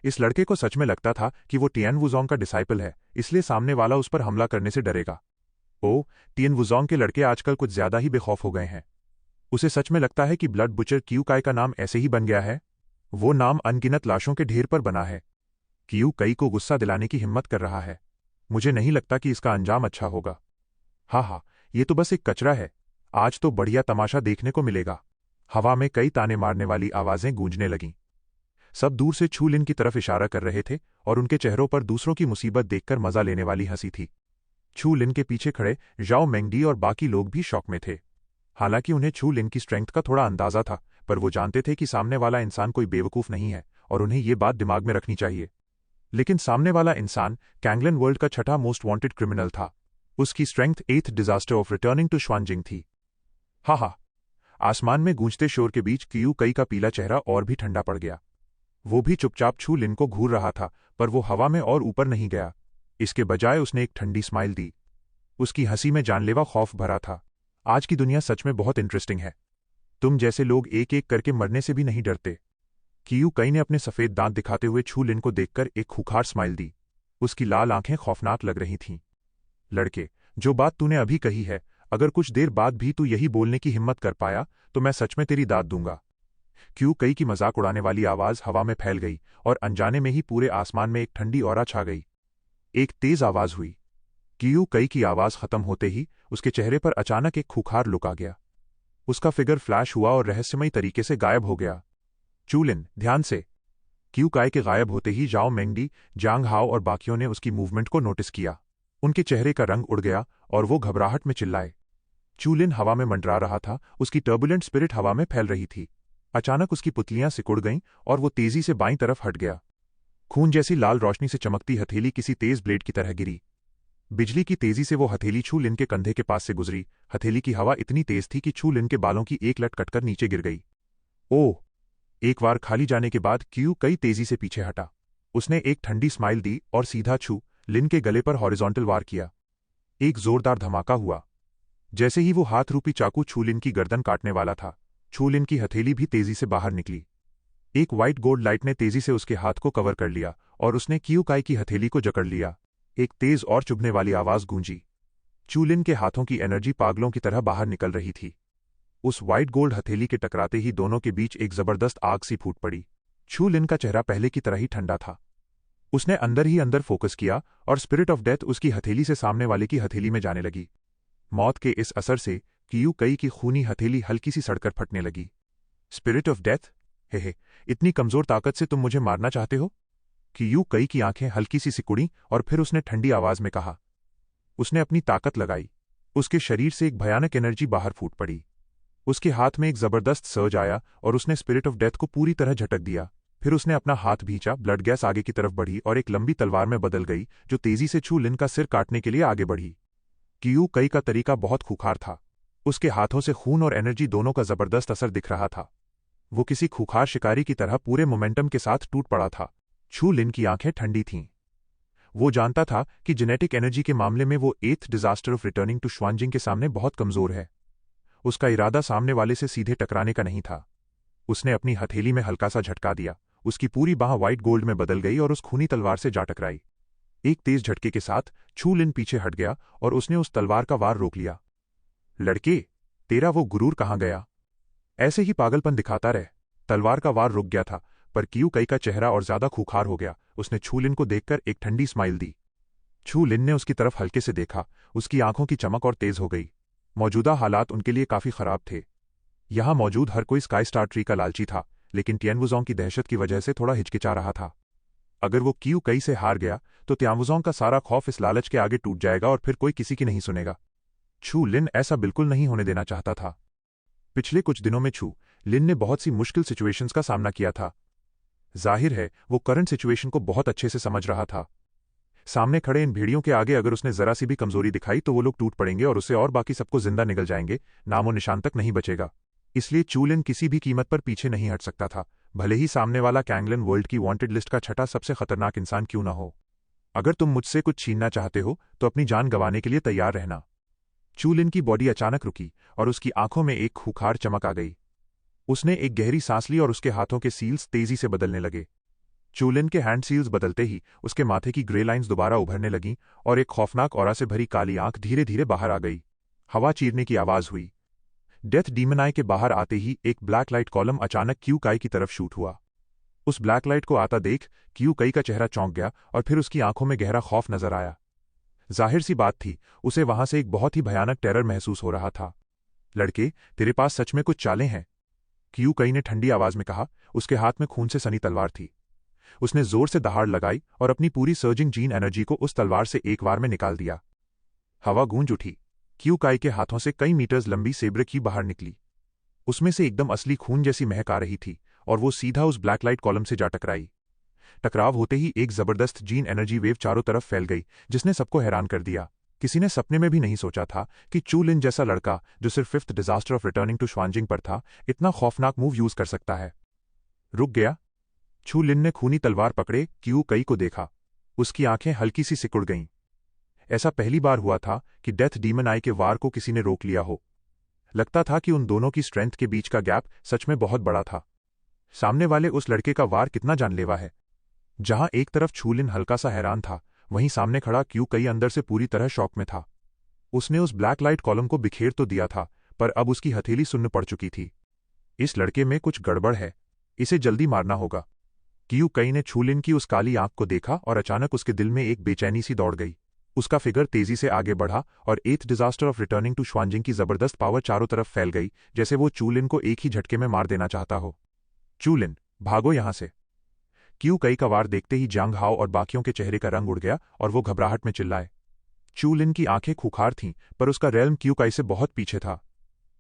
इस लड़के को सच में लगता था कि वो टियानवुजोंग का डिसाइपल है, इसलिए सामने वाला उस पर हमला करने से डरेगा। ओ, टियानवुजोंग के लड़के आजकल कुछ ज्यादा ही बेखौफ हो गए हैं। उसे सच में लगता है कि ब्लड बुचर क्यू काई का नाम ऐसे ही बन गया है। वो नाम अनगिनत लाशों के ढेर पर बना है। क्यू कई को गुस्सा दिलाने की हिम्मत कर रहा है। मुझे नहीं लगता कि इसका अंजाम अच्छा होगा। हा, ये तो बस एक कचरा है। आज तो बढ़िया तमाशा देखने को मिलेगा। हवा में कई ताने मारने वाली आवाजें गूंजने लगीं। सब दूर से छू लिन की तरफ इशारा कर रहे थे और उनके चेहरों पर दूसरों की मुसीबत देखकर मजा लेने वाली हंसी थी। छू लिन के पीछे खड़े जाओ मेंगडी और बाकी लोग भी शौक में थे। हालांकि उन्हें छू लिन की स्ट्रेंथ का थोड़ा अंदाजा था, पर वो जानते थे कि सामने वाला इंसान कोई बेवकूफ नहीं है और उन्हें ये बात दिमाग में रखनी चाहिए। लेकिन सामने वाला इंसान कैंगलन वर्ल्ड का छठा मोस्ट वांटेड क्रिमिनल था। उसकी strength 8th disaster of returning to Xuanjing थी। हा। आसमान में गूंजते शोर के बीच क्यू कई का पीला चेहरा और भी ठंडा पड़ गया। वो भी चुपचाप छू लिन को घूर रहा था, पर वो हवा में और ऊपर नहीं गया। इसके बजाय उसने एक ठंडी स्माइल दी। उसकी हंसी में जानलेवा खौफ भरा था। आज की दुनिया सच में बहुत इंटरेस्टिंग है। तुम जैसे लोग एक एक करके मरने से भी नहीं डरते। क्यू कई ने अपने सफेद दांत दिखाते हुए छू लिन को देखकर एक खूंखार स्माइल दी। उसकी लाल आंखें खौफनाक लग रही थीं। लड़के, जो बात तूने अभी कही है, अगर कुछ देर बाद भी तू यही बोलने की हिम्मत कर पाया तो मैं सच में तेरी दाद दूंगा। क्यू कई की मजाक उड़ाने वाली आवाज हवा में फैल गई और अनजाने में ही पूरे आसमान में एक ठंडी औरा छा गई। एक तेज आवाज हुई। क्यू कई की आवाज खत्म होते ही उसके चेहरे पर अचानक एक खूंखार लुक आ गया। उसका फिगर फ्लैश हुआ और रहस्यमयी तरीके से गायब हो गया। चू लिन, ध्यान से। क्यू काई के गायब होते ही जाओ मेंगडी, जांग हाओ और बाकियों ने उसकी मूवमेंट को नोटिस किया। उनके चेहरे का रंग उड़ गया और वो घबराहट में चिल्लाए। चू लिन हवा में मंडरा रहा था, उसकी टर्बुलेंट स्पिरिट हवा में फैल रही थी। अचानक उसकी पुतलियां सिकुड़ गईं और वो तेजी से बाईं तरफ हट गया। खून जैसी लाल रोशनी से चमकती हथेली किसी तेज ब्लेड की तरह गिरी। बिजली की तेजी से वो हथेली छू लिन के कंधे के पास से गुजरी। हथेली की हवा इतनी तेज थी कि छू लिन के बालों की एक लट कटकर नीचे गिर गई। ओह! एक बार खाली जाने के बाद क्यू कई तेजी से पीछे हटा। उसने एक ठंडी स्माइल दी और सीधा छू लिन के गले पर हॉरिजॉन्टल वार किया। एक जोरदार धमाका हुआ। जैसे ही वो हाथ रूपी चाकू छू लिन की गर्दन काटने वाला था, छू लिन की हथेली भी तेजी से बाहर निकली। एक व्हाइट गोल्ड लाइट ने तेजी से उसके हाथ को कवर कर लिया और उसने क्यू काई की हथेली को जकड़ लिया। एक तेज और चुभने वाली आवाज गूंजी। चू लिन के हाथों की एनर्जी पागलों की तरह बाहर निकल रही थी। उस व्हाइट गोल्ड हथेली के टकराते ही दोनों के बीच एक जबरदस्त आग सी फूट पड़ी। छू लिन का चेहरा पहले की तरह ही ठंडा था। उसने अंदर ही अंदर फोकस किया और स्पिरिट ऑफ डेथ उसकी हथेली से सामने वाले की हथेली में जाने लगी। मौत के इस असर से क्यू कई की खूनी हथेली हल्की सी सड़कर फटने लगी। Spirit of death? हे, इतनी कमजोर ताकत से तुम मुझे मारना चाहते हो? क्यू कई की आंखें हल्की सी सिकुड़ी और फिर उसने ठंडी आवाज में कहा। उसने अपनी ताकत लगाई। उसके शरीर से एक भयानक एनर्जी बाहर फूट पड़ी। उसके हाथ में एक जबरदस्त सर्ज आया और उसने स्पिरिट ऑफ डेथ को पूरी तरह झटक दिया। फिर उसने अपना हाथ भींचा, ब्लड गैस आगे की तरफ बढ़ी और एक लंबी तलवार में बदल गई जो तेजी से छू लिन का सिर काटने के लिए आगे बढ़ी। कियू कई का तरीका बहुत खूंखार था। उसके हाथों से खून और एनर्जी दोनों का जबरदस्त असर दिख रहा था। वो किसी खूंखार शिकारी की तरह पूरे मोमेंटम के साथ टूट पड़ा था। छू लिन की आंखें ठंडी थीं। वो जानता था कि जेनेटिक एनर्जी के मामले में वो एथ डिजास्टर ऑफ रिटर्निंग टू श्वानजिंग के सामने बहुत कमजोर है। उसका इरादा सामने वाले से सीधे टकराने का नहीं था। उसने अपनी हथेली में हल्का सा झटका दिया। उसकी पूरी बाह व्हाइट गोल्ड में बदल गई और उस खूनी तलवार से जा टकराई। एक तेज झटके के साथ छू लिन पीछे हट गया और उसने उस तलवार का वार रोक लिया। लड़के, तेरा वो गुरूर कहाँ गया? ऐसे ही पागलपन दिखाता रह। तलवार का वार रुक गया था, पर कियू कई का चेहरा और ज्यादा खूंखार हो गया। उसने छू लिन को देखकर एक ठंडी स्माइल दी। छू लिन ने उसकी तरफ हल्के से देखा। उसकी आंखों की चमक और तेज हो गई। मौजूदा हालात उनके लिए काफी खराब थे। यहां मौजूद हर कोई स्काई स्टार ट्री का लालची था, लेकिन तियानवुज़ोंग की दहशत की वजह से थोड़ा हिचकिचा रहा था। अगर वो कियू कई से हार गया तो तियानवुज़ोंग का सारा खौफ इस लालच के आगे टूट जाएगा और फिर कोई किसी की नहीं सुनेगा। छू लिन ऐसा बिल्कुल नहीं होने देना चाहता था। पिछले कुछ दिनों में छू लिन ने बहुत सी मुश्किल सिचुएशंस का सामना किया था। जाहिर है वो करंट सिचुएशन को बहुत अच्छे से समझ रहा था। सामने खड़े इन भेड़ियों के आगे अगर उसने जरा सी भी कमजोरी दिखाई तो वो लोग टूट पड़ेंगे और उसे और बाकी सबको जिंदा निगल जाएंगे, नामो निशान तक नहीं बचेगा। इसलिए चू लिन किसी भी कीमत पर पीछे नहीं हट सकता था, भले ही सामने वाला कैंगलन वर्ल्ड की वांटेड लिस्ट का छठा सबसे खतरनाक इंसान क्यों ना हो। अगर तुम मुझसे कुछ छीनना चाहते हो तो अपनी जान गंवाने के लिए तैयार रहना। चू लिन की बॉडी अचानक रुकी और उसकी आंखों में एक खूंखार चमक आ गई। उसने एक गहरी सांस ली और उसके हाथों के सील्स तेजी से बदलने लगे। चू लिन के हैंड सील्स बदलते ही उसके माथे की ग्रे लाइंस दोबारा उभरने लगीं और एक खौफनाक ऑरा से भरी काली आंख धीरे धीरे बाहर आ गई। हवा चीरने की आवाज हुई। डेथ डीमन आई के बाहर आते ही एक ब्लैक लाइट कॉलम अचानक क्यू काई की तरफ शूट हुआ। उस ब्लैक लाइट को आता देख क्यू कई का चेहरा चौंक गया और फिर उसकी आंखों में गहरा खौफ नजर आया। जाहिर सी बात थी, उसे वहां से एक बहुत ही भयानक टेरर महसूस हो रहा था। लड़के, तेरे पास सच में कुछ चालें हैं? क्यू कई ने ठंडी आवाज में कहा। उसके हाथ में खून से सनी तलवार थी। उसने जोर से दहाड़ लगाई और अपनी पूरी सर्जिंग जीन एनर्जी को उस तलवार से एक बार में निकाल दिया। हवा गूंज उठी। क्यू काई के हाथों से कई मीटर्स लंबी सेब्र की बाहर निकली। उसमें से एकदम असली खून जैसी महक आ रही थी और वो सीधा उस ब्लैक लाइट कॉलम से जा टकराई। टकराव होते ही एक जबरदस्त जीन एनर्जी वेव चारों तरफ फैल गई, जिसने सबको हैरान कर दिया। किसी ने सपने में भी नहीं सोचा था कि चू लिन जैसा लड़का, जो सिर्फ fifth disaster of returning to Xuanjing पर था, इतना खौफनाक मूव यूज कर सकता है। रुक गया। छू लिन ने खूनी तलवार पकड़े क्यू कई को देखा। उसकी आंखें हल्की सी सिकुड़ गईं। ऐसा पहली बार हुआ था कि डेथ डीमन आई के वार को किसी ने रोक लिया हो। लगता था कि उन दोनों की स्ट्रेंथ के बीच का गैप सच में बहुत बड़ा था। सामने वाले उस लड़के का वार कितना जानलेवा है। जहां एक तरफ छू लिन हल्का सा हैरान था, वहीं सामने खड़ा क्यू कई अंदर से पूरी तरह शॉक में था। उसने उस ब्लैक लाइट कॉलम को बिखेर तो दिया था, पर अब उसकी हथेली सुन्न पड़ चुकी थी। इस लड़के में कुछ गड़बड़ है। इसे जल्दी मारना होगा। क्यू कई ने छू लिन की उस काली आंख को देखा और अचानक उसके दिल में एक बेचैनी सी दौड़ गई। उसका फिगर तेजी से आगे बढ़ा और एथ डिजास्टर ऑफ रिटर्निंग टू श्वानजिंग की जबरदस्त पावर चारों तरफ फैल गई, जैसे वो चू लिन को एक ही झटके में मार देना चाहता हो। चू लिन, भागो यहां से। क्यू कई का वार देखते ही जांग हाओ और बाकियों के चेहरे का रंग उड़ गया और वो घबराहट में चिल्लाए। चू लिन की आंखें खूंखार थीं, पर उसका रेल्म क्यू कई से बहुत पीछे था।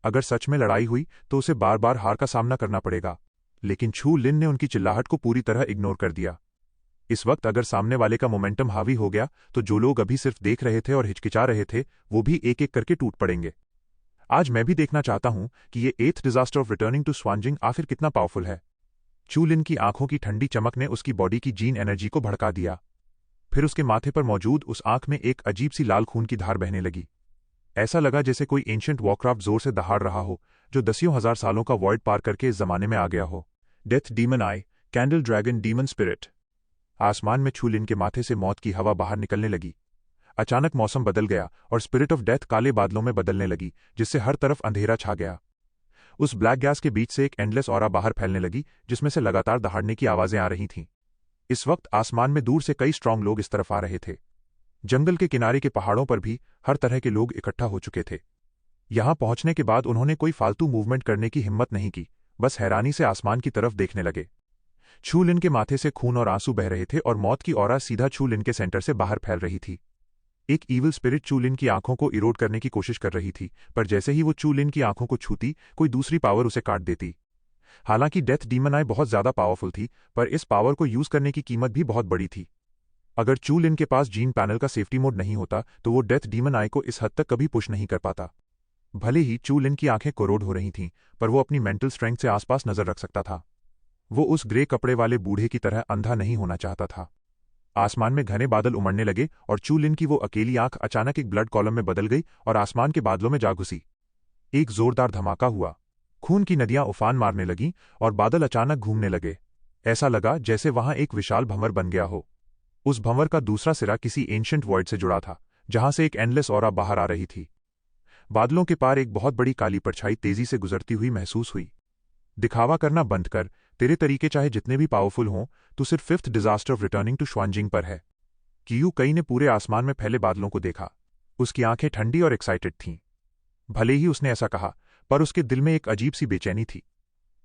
अगर सच में लड़ाई हुई तो उसे बार बार हार का सामना करना पड़ेगा। लेकिन छू लिन ने उनकी चिल्लाहट को पूरी तरह इग्नोर कर दिया। इस वक्त अगर सामने वाले का मोमेंटम हावी हो गया तो जो लोग अभी सिर्फ देख रहे थे और हिचकिचा रहे थे, वो भी एक एक करके टूट पड़ेंगे। आज मैं भी देखना चाहता हूं कि ये एथ डिजास्टर ऑफ रिटर्निंग टू श्वानजिंग आखिर कितना पावरफुल है। चू लिन की आंखों की ठंडी चमक ने उसकी बॉडी की जीन एनर्जी को भड़का दिया। फिर उसके माथे पर मौजूद उस आंख में एक अजीब सी लाल खून की धार बहने लगी। ऐसा लगा जैसे कोई एंशिएंट वॉरक्राफ्ट जोर से दहाड़ रहा हो, जो दसियों हजार सालों का वॉइड पार करके इस जमाने में आ गया हो। डेथ डीमन आई, कैंडल ड्रैगन डीमन स्पिरिट। आसमान में छू लिन के माथे से मौत की हवा बाहर निकलने लगी। अचानक मौसम बदल गया और स्पिरिट ऑफ डेथ काले बादलों में बदलने लगी, जिससे हर तरफ अंधेरा छा गया। उस ब्लैक गैस के बीच से एक एंडलेस ऑरा बाहर फैलने लगी, जिसमें से लगातार दहाड़ने की आवाजें आ रही थीं। इस वक्त आसमान में दूर से कई स्ट्रांग लोग इस तरफ आ रहे थे। जंगल के किनारे के पहाड़ों पर भी हर तरह के लोग इकट्ठा हो चुके थे। यहां पहुंचने के बाद उन्होंने कोई फालतू मूवमेंट करने की हिम्मत नहीं की, बस हैरानी से आसमान की तरफ देखने लगे। छू लिन के माथे से खून और आंसू बह रहे थे और मौत की ऑरा सीधा छू लिन के सेंटर से बाहर फैल रही थी। एक ईविल स्पिरिट चू लिन की आंखों को इरोड करने की कोशिश कर रही थी, पर जैसे ही वो चू लिन की आंखों को छूती, कोई दूसरी पावर उसे काट देती। हालांकि डेथ डीमन आई बहुत ज्यादा पावरफुल थी, पर इस पावर को यूज करने की कीमत भी बहुत बड़ी थी। अगर चू लिन के पास जीन पैनल का सेफ्टी मोड नहीं होता तो वो डेथ डीमन आई को इस हद तक कभी पुश नहीं कर पाता। भले ही चू लिन की आंखें कोरोड हो रही थीं, पर वो अपनी मेंटल स्ट्रेंथ से आसपास नजर रख सकता था। वो उस ग्रे कपड़े वाले बूढ़े की तरह अंधा नहीं होना चाहता था। आसमान में घने बादल उमड़ने लगे और चू लिन की वो अकेली आंख अचानक एक ब्लड कॉलम में बदल गई और आसमान के बादलों में जा घुसी। एक जोरदार धमाका हुआ। खून की नदियां उफान मारने लगीं और बादल अचानक घूमने लगे। ऐसा लगा जैसे वहां एक विशाल भंवर बन गया हो। उस भंवर का दूसरा सिरा किसी एंशिएंट वॉइड से जुड़ा था, जहां से एक एंडलेस ऑरा बाहर आ रही थी। बादलों के पार एक बहुत बड़ी काली परछाई तेजी से गुजरती हुई महसूस हुई। दिखावा करना बंद कर, तेरे तरीके चाहे जितने भी पावरफुल हों, तू सिर्फ fifth disaster of returning to Xuanjing पर है। कियू कई ने पूरे आसमान में फैले बादलों को देखा। उसकी आंखें ठंडी और एक्साइटेड थीं। भले ही उसने ऐसा कहा, पर उसके दिल में एक अजीब सी बेचैनी थी।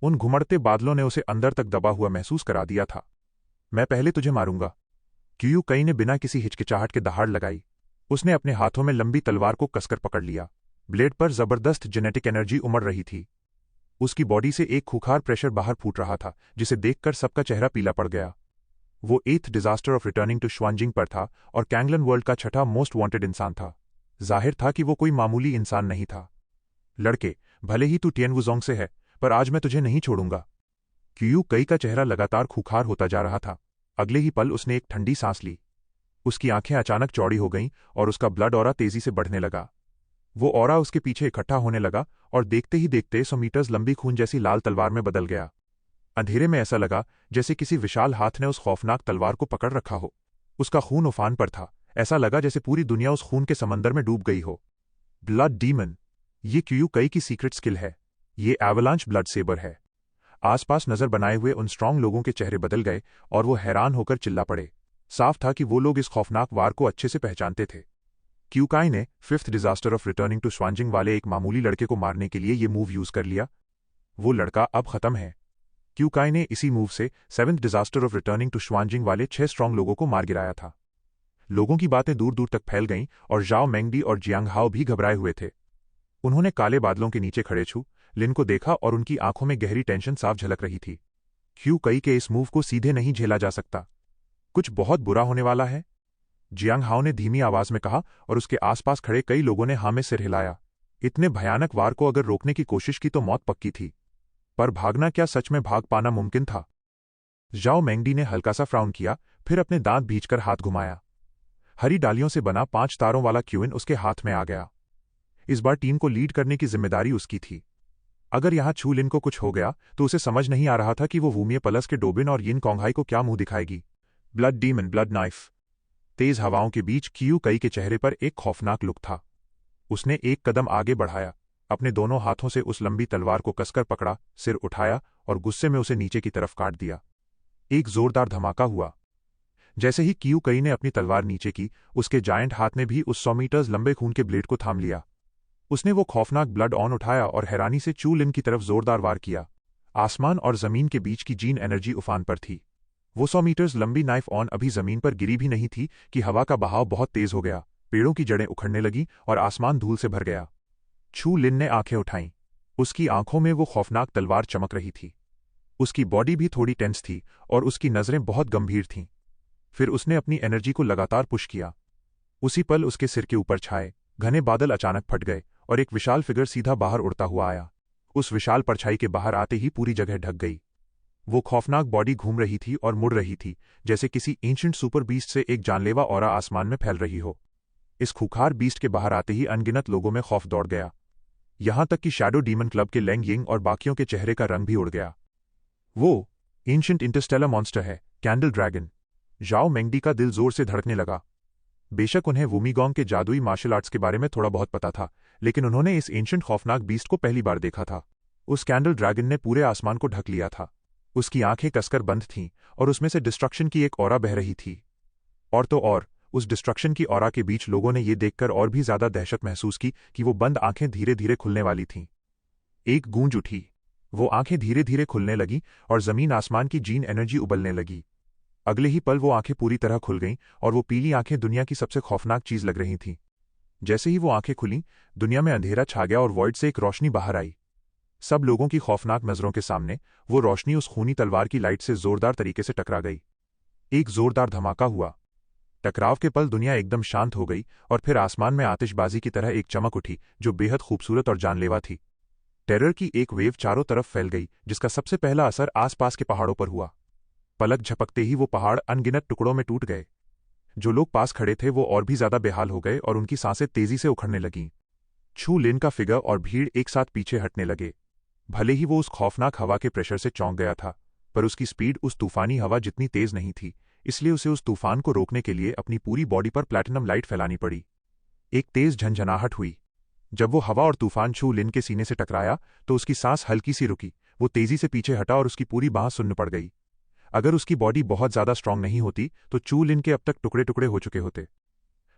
उन घुमड़ते बादलों ने उसे अंदर तक दबा हुआ महसूस करा दिया था। मैं पहले तुझे मारूंगा। कियू कई ने बिना किसी हिचकिचाहट के दहाड़ लगाई। उसने अपने हाथों में लंबी तलवार को कसकर पकड़ लिया। ब्लेड पर जबरदस्त जेनेटिक एनर्जी उमड़ रही थी। उसकी बॉडी से एक खूंखार प्रेशर बाहर फूट रहा था, जिसे देखकर सबका चेहरा पीला पड़ गया। वो एथ disaster of returning to Xuanjing पर था और कैंगलन वर्ल्ड का छठा मोस्ट वांटेड इंसान था। जाहिर था कि वो कोई मामूली इंसान नहीं था। लड़के, भले ही तू टिएनवुजोंग से है, पर आज मैं तुझे नहीं छोड़ूंगा। कियू कई का चेहरा लगातार खूंखार होता जा रहा था। अगले ही पल उसने एक ठंडी सांस ली। उसकी आंखें अचानक चौड़ी हो गईं और उसका ब्लड ऑरा तेजी से बढ़ने लगा। वो ऑरा उसके पीछे इकट्ठा होने लगा और देखते ही देखते 100 मीटर्स लंबी खून जैसी लाल तलवार में बदल गया। अंधेरे में ऐसा लगा जैसे किसी विशाल हाथ ने उस खौफनाक तलवार को पकड़ रखा हो। उसका खून उफान पर था। ऐसा लगा जैसे पूरी दुनिया उस खून के समंदर में डूब गई हो। ब्लड डीमन, ये कियू कई की सीक्रेट स्किल है। ये एवलांच ब्लड सेबर है। आसपास नजर बनाए हुए उन स्ट्रांग लोगों के चेहरे बदल गए और वो हैरान होकर चिल्ला पड़े। साफ था कि वो लोग इस खौफनाक वार को अच्छे से पहचानते थे। क्यूकाई ने fifth disaster of returning to Xuanjing वाले एक मामूली लड़के को मारने के लिए ये मूव यूज कर लिया। वो लड़का अब खत्म है। क्यूकाई ने इसी मूव से seventh disaster of returning to Xuanjing वाले 6 स्ट्रांग लोगों को मार गिराया था। लोगों की बातें दूर दूर तक फैल गईं और जाओ मेंगडी और जियांग हाओ भी घबराए हुए थे। उन्होंने काले बादलों के नीचे खड़े छू लिन को देखा और उनकी आंखों में गहरी टेंशन साफ झलक रही थी। क्यू कई के इस मूव को सीधे नहीं झेला जा सकता। कुछ बहुत बुरा होने वाला है, जियांग हाओ ने धीमी आवाज में कहा और उसके आसपास खड़े कई लोगों ने हाँ में सिर हिलाया। इतने भयानक वार को अगर रोकने की कोशिश की तो मौत पक्की थी, पर भागना क्या सच में भाग पाना मुमकिन था? जाओ मेंगडी ने हल्का सा फ्राउन किया, फिर अपने दांत भींचकर हाथ घुमाया। हरी डालियों से बना 5 तारों वाला क्यूइन उसके हाथ में आ गया। इस बार टीम को लीड करने की जिम्मेदारी उसकी थी। अगर यहां छू लिन को कुछ हो गया तो उसे समझ नहीं आ रहा था कि वो वूमिये पलस के डोबिन और यिन कॉन्गहाई को क्या मुंह दिखाएगी। Blood demon, blood knife. तेज हवाओं के बीच कियू कई के चेहरे पर एक खौफनाक लुक था। उसने एक कदम आगे बढ़ाया, अपने दोनों हाथों से उस लंबी तलवार को कसकर पकड़ा, सिर उठाया और गुस्से में उसे नीचे की तरफ काट दिया। एक जोरदार धमाका हुआ। जैसे ही कियू कई ने अपनी तलवार नीचे की, उसके जायंट हाथ ने भी उस 100 मीटर्स लंबे खून के ब्लेड को थाम लिया। उसने वो खौफनाक ब्लड ऑन उठाया और हैरानी से चू लिन की तरफ जोरदार वार किया। आसमान और जमीन के बीच की जीन एनर्जी उफान पर थी। वो 100 मीटर्स लंबी नाइफ ऑन अभी जमीन पर गिरी भी नहीं थी कि हवा का बहाव बहुत तेज हो गया। पेड़ों की जड़ें उखड़ने लगी और आसमान धूल से भर गया। छू लिन ने आंखें उठाईं। उसकी आंखों में वो खौफनाक तलवार चमक रही थी। उसकी बॉडी भी थोड़ी टेंस थी और उसकी नजरें बहुत गंभीर थीं। फिर उसने अपनी एनर्जी को लगातार पुश किया। उसी पल उसके सिर के ऊपर छाए घने बादल अचानक फट गए और एक विशाल फिगर सीधा बाहर उड़ता हुआ आया। उस विशाल परछाई के बाहर आते ही पूरी जगह ढक गई। वो खौफनाक बॉडी घूम रही थी और मुड़ रही थी, जैसे किसी एंशिएंट सुपर बीस्ट से एक जानलेवा ऑरा आसमान में फैल रही हो। इस खूंखार बीस्ट के बाहर आते ही अनगिनत लोगों में खौफ दौड़ गया। यहां तक कि शैडो डीमन क्लब के लेंग यिंग और बाकियों के चेहरे का रंग भी उड़ गया। वो एंशिएंट इंटरस्टेलर मॉन्स्टर है, कैंडल ड्रैगन। जाओ मेंगडी का दिल जोर से धड़कने लगा। बेशक उन्हें वूमिगोंग के जादुई मार्शल आर्ट्स के बारे में थोड़ा बहुत पता था, लेकिन उन्होंने इस एंशिएंट खौफनाक बीस्ट को पहली बार देखा था। उस कैंडल ड्रैगन ने पूरे आसमान को ढक लिया था। उसकी आंखें कसकर बंद थीं और उसमें से डिस्ट्रक्शन की एक ऑरा बह रही थी। और तो और उस डिस्ट्रक्शन की ऑरा के बीच लोगों ने ये देखकर और भी ज्यादा दहशत महसूस की कि वो बंद आंखें धीरे धीरे खुलने वाली थीं। एक गूंज उठी। वो आंखें धीरे धीरे खुलने लगी और जमीन आसमान की जीन एनर्जी उबलने लगी। अगले ही पल वो आंखें पूरी तरह खुल गईं और वो पीली आंखें दुनिया की सबसे खौफनाक चीज लग रही थीं। जैसे ही वो आंखें खुलीं, दुनिया में अंधेरा छा गया और वॉइड से एक रोशनी बाहर आई। सब लोगों की खौफनाक नजरों के सामने वो रोशनी उस खूनी तलवार की लाइट से जोरदार तरीके से टकरा गई। एक जोरदार धमाका हुआ। टकराव के पल दुनिया एकदम शांत हो गई और फिर आसमान में आतिशबाजी की तरह एक चमक उठी जो बेहद खूबसूरत और जानलेवा थी। टेरर की एक वेव चारों तरफ फैल गई जिसका सबसे पहला असर आसपास के पहाड़ों पर हुआ। पलक झपकते ही वो पहाड़ अनगिनत टुकड़ों में टूट गए। जो लोग पास खड़े थे वो और भी ज्यादा बेहाल हो गए और उनकी सांसें तेजी से उखड़ने लगीं। छू लिन का फिगर और भीड़ एक साथ पीछे हटने लगे। भले ही वो उस खौफनाक हवा के प्रेशर से चौंक गया था, पर उसकी स्पीड उस तूफानी हवा जितनी तेज नहीं थी, इसलिए उसे उस तूफान को रोकने के लिए अपनी पूरी बॉडी पर प्लैटिनम लाइट फैलानी पड़ी। एक तेज झंझनाहट हुई। जब वो हवा और तूफान छू लिन के सीने से टकराया तो उसकी सांस हल्की सी रुकी। वो तेजी से पीछे हटा और उसकी पूरी बांह सुन्न पड़ गई। अगर उसकी बॉडी बहुत ज्यादा स्ट्रांग नहीं होती तो चू लिन के अब तक टुकड़े टुकड़े हो चुके होते।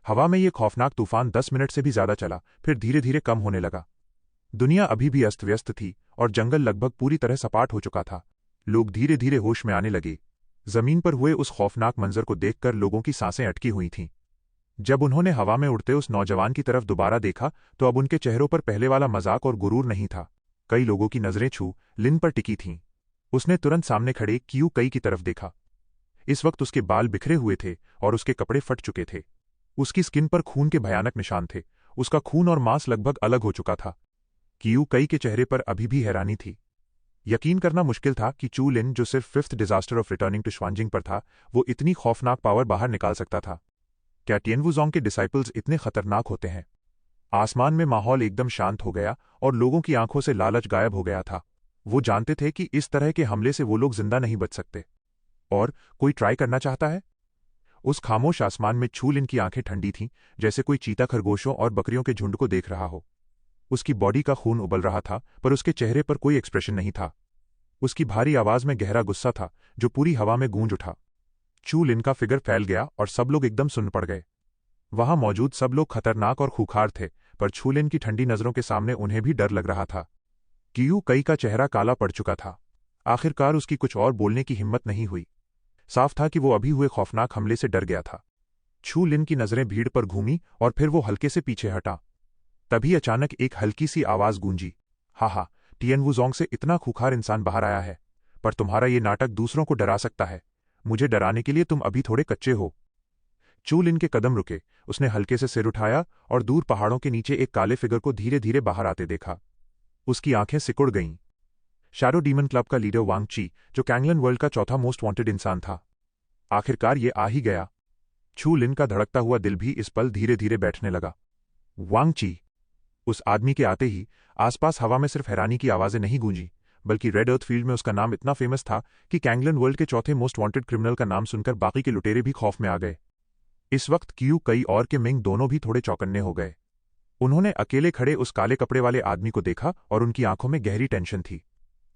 हवा में ये खौफनाक तूफान 10 मिनट से भी ज्यादा चला, फिर धीरे धीरे कम होने लगा। दुनिया अभी भी अस्त व्यस्त थी और जंगल लगभग पूरी तरह सपाट हो चुका था। लोग धीरे धीरे होश में आने लगे। जमीन पर हुए उस खौफनाक मंजर को देखकर लोगों की सांसें अटकी हुई थीं। जब उन्होंने हवा में उड़ते उस नौजवान की तरफ दोबारा देखा तो अब उनके चेहरों पर पहले वाला मजाक और गुरूर नहीं था। कई लोगों की नजरें छू लिन पर टिकी थीं। उसने तुरंत सामने खड़े क्यू कई की तरफ देखा। इस वक्त उसके बाल बिखरे हुए थे और उसके कपड़े फट चुके थे। उसकी स्किन पर खून के भयानक निशान थे। उसका खून और मांस लगभग अलग हो चुका था। क्यू कई के चेहरे पर अभी भी हैरानी थी। यकीन करना मुश्किल था कि चू लिन, जो सिर्फ 5th disaster of returning to Xuanjing पर था, वो इतनी खौफनाक पावर बाहर निकाल सकता था। क्या टिएनवुजोंग के डिसाइपल्स इतने खतरनाक होते हैं? आसमान में माहौल एकदम शांत हो गया और लोगों की आंखों से लालच गायब हो गया था। वो जानते थे कि इस तरह के हमले से वो लोग जिंदा नहीं बच सकते। और कोई ट्राई करना चाहता है? उस खामोश आसमान में छू लिन की आंखें ठंडी थीं, जैसे कोई चीता खरगोशों और बकरियों के झुंड को देख रहा हो। उसकी बॉडी का खून उबल रहा था, पर उसके चेहरे पर कोई एक्सप्रेशन नहीं था। उसकी भारी आवाज में गहरा गुस्सा था जो पूरी हवा में गूंज उठा। चू लिन का फिगर फैल गया और सब लोग एकदम सुन्न पड़ गए। वहां मौजूद सब लोग खतरनाक और खूंखार थे, पर छू लिन की ठंडी नजरों के सामने उन्हें भी डर लग रहा था। क्यू कई का चेहरा काला पड़ चुका था। आखिरकार उसकी कुछ और बोलने की हिम्मत नहीं हुई। साफ था कि वो अभी हुए खौफनाक हमले से डर गया था। छू लिन की नजरें भीड़ पर घूमी और फिर वो हल्के से पीछे हटा। तभी अचानक एक हल्की सी आवाज गूंजी, हा, टिएनवुजोंग से इतना खूंखार इंसान बाहर आया है, पर तुम्हारा ये नाटक दूसरों को डरा सकता है। मुझे डराने के लिए तुम अभी थोड़े कच्चे हो। चू लिन के कदम रुके। उसने हल्के से सिर उठाया और दूर पहाड़ों के नीचे एक काले फिगर को धीरे धीरे बाहर आते देखा। उसकी आंखें सिकुड़ गईं। शैडो डीमन क्लब का लीडर वांग ची, जो कैंगलन वर्ल्ड का चौथा मोस्ट वांटेड इंसान था। आखिरकार ये आ ही गया। छू लिन का धड़कता हुआ दिल भी इस पल धीरे धीरे बैठने लगा। वांग ची। उस आदमी के आते ही आसपास हवा में सिर्फ हैरानी की आवाजें नहीं गूंजी, बल्कि रेड अर्थ फील्ड में उसका नाम इतना फेमस था कि कैंगलन वर्ल्ड के चौथे मोस्ट वांटेड क्रिमिनल का नाम सुनकर बाकी के लुटेरे भी खौफ में आ गए। इस वक्त क्यू कई और के मिंग दोनों भी थोड़े चौकन्ने हो गए। उन्होंने अकेले खड़े उस काले कपड़े वाले आदमी को देखा और उनकी आंखों में गहरी टेंशन थी।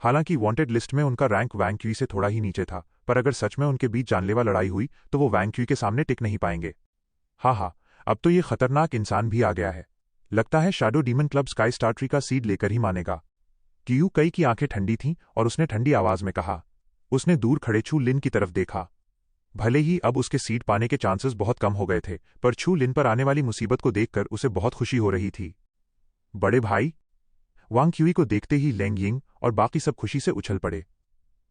हालांकि वांटेड लिस्ट में उनका रैंक वैंग क्यू से थोड़ा ही नीचे था, पर अगर सच में उनके बीच जानलेवा लड़ाई हुई तो वो वैंग क्यू के सामने टिक नहीं पाएंगे। हाँ, अब तो ये खतरनाक इंसान भी आ गया है। लगता है shadow demon club sky star tree का सीड लेकर ही मानेगा। क्यू कई की आंखें ठंडी थीं और उसने ठंडी आवाज में कहा। उसने दूर खड़े छू लिन की तरफ देखा। भले ही अब उसके सीट पाने के चांसेस बहुत कम हो गए थे, पर छू लिन पर आने वाली मुसीबत को देखकर उसे बहुत खुशी हो रही थी। बड़े भाई! वांग क्यूई को देखते ही लैंग यिंग और बाकी सब खुशी से उछल पड़े।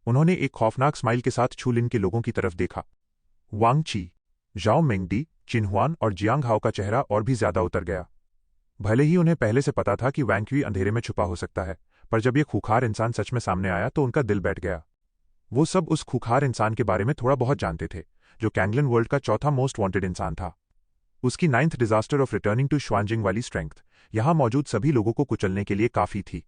उन्होंने एक खौफनाक स्माइल के साथ छू लिन के लोगों की तरफ देखा। वांग ची, जाओ मेंगडी, चिन्हुआन और जियांग हाओ का चेहरा और भी ज्यादा उतर गया। भले ही उन्हें पहले से पता था कि वैंग क्यूई अंधेरे में छुपा हो सकता है, पर जब यह खूंखार इंसान सच में सामने आया तो उनका दिल बैठ गया। वो सब उस खूंखार इंसान के बारे में थोड़ा बहुत जानते थे, जो कैंगलन वर्ल्ड का चौथा मोस्ट वांटेड इंसान था। उसकी 9th disaster of returning to Xuanjing वाली स्ट्रेंथ यहां मौजूद सभी लोगों को कुचलने के लिए काफी थी।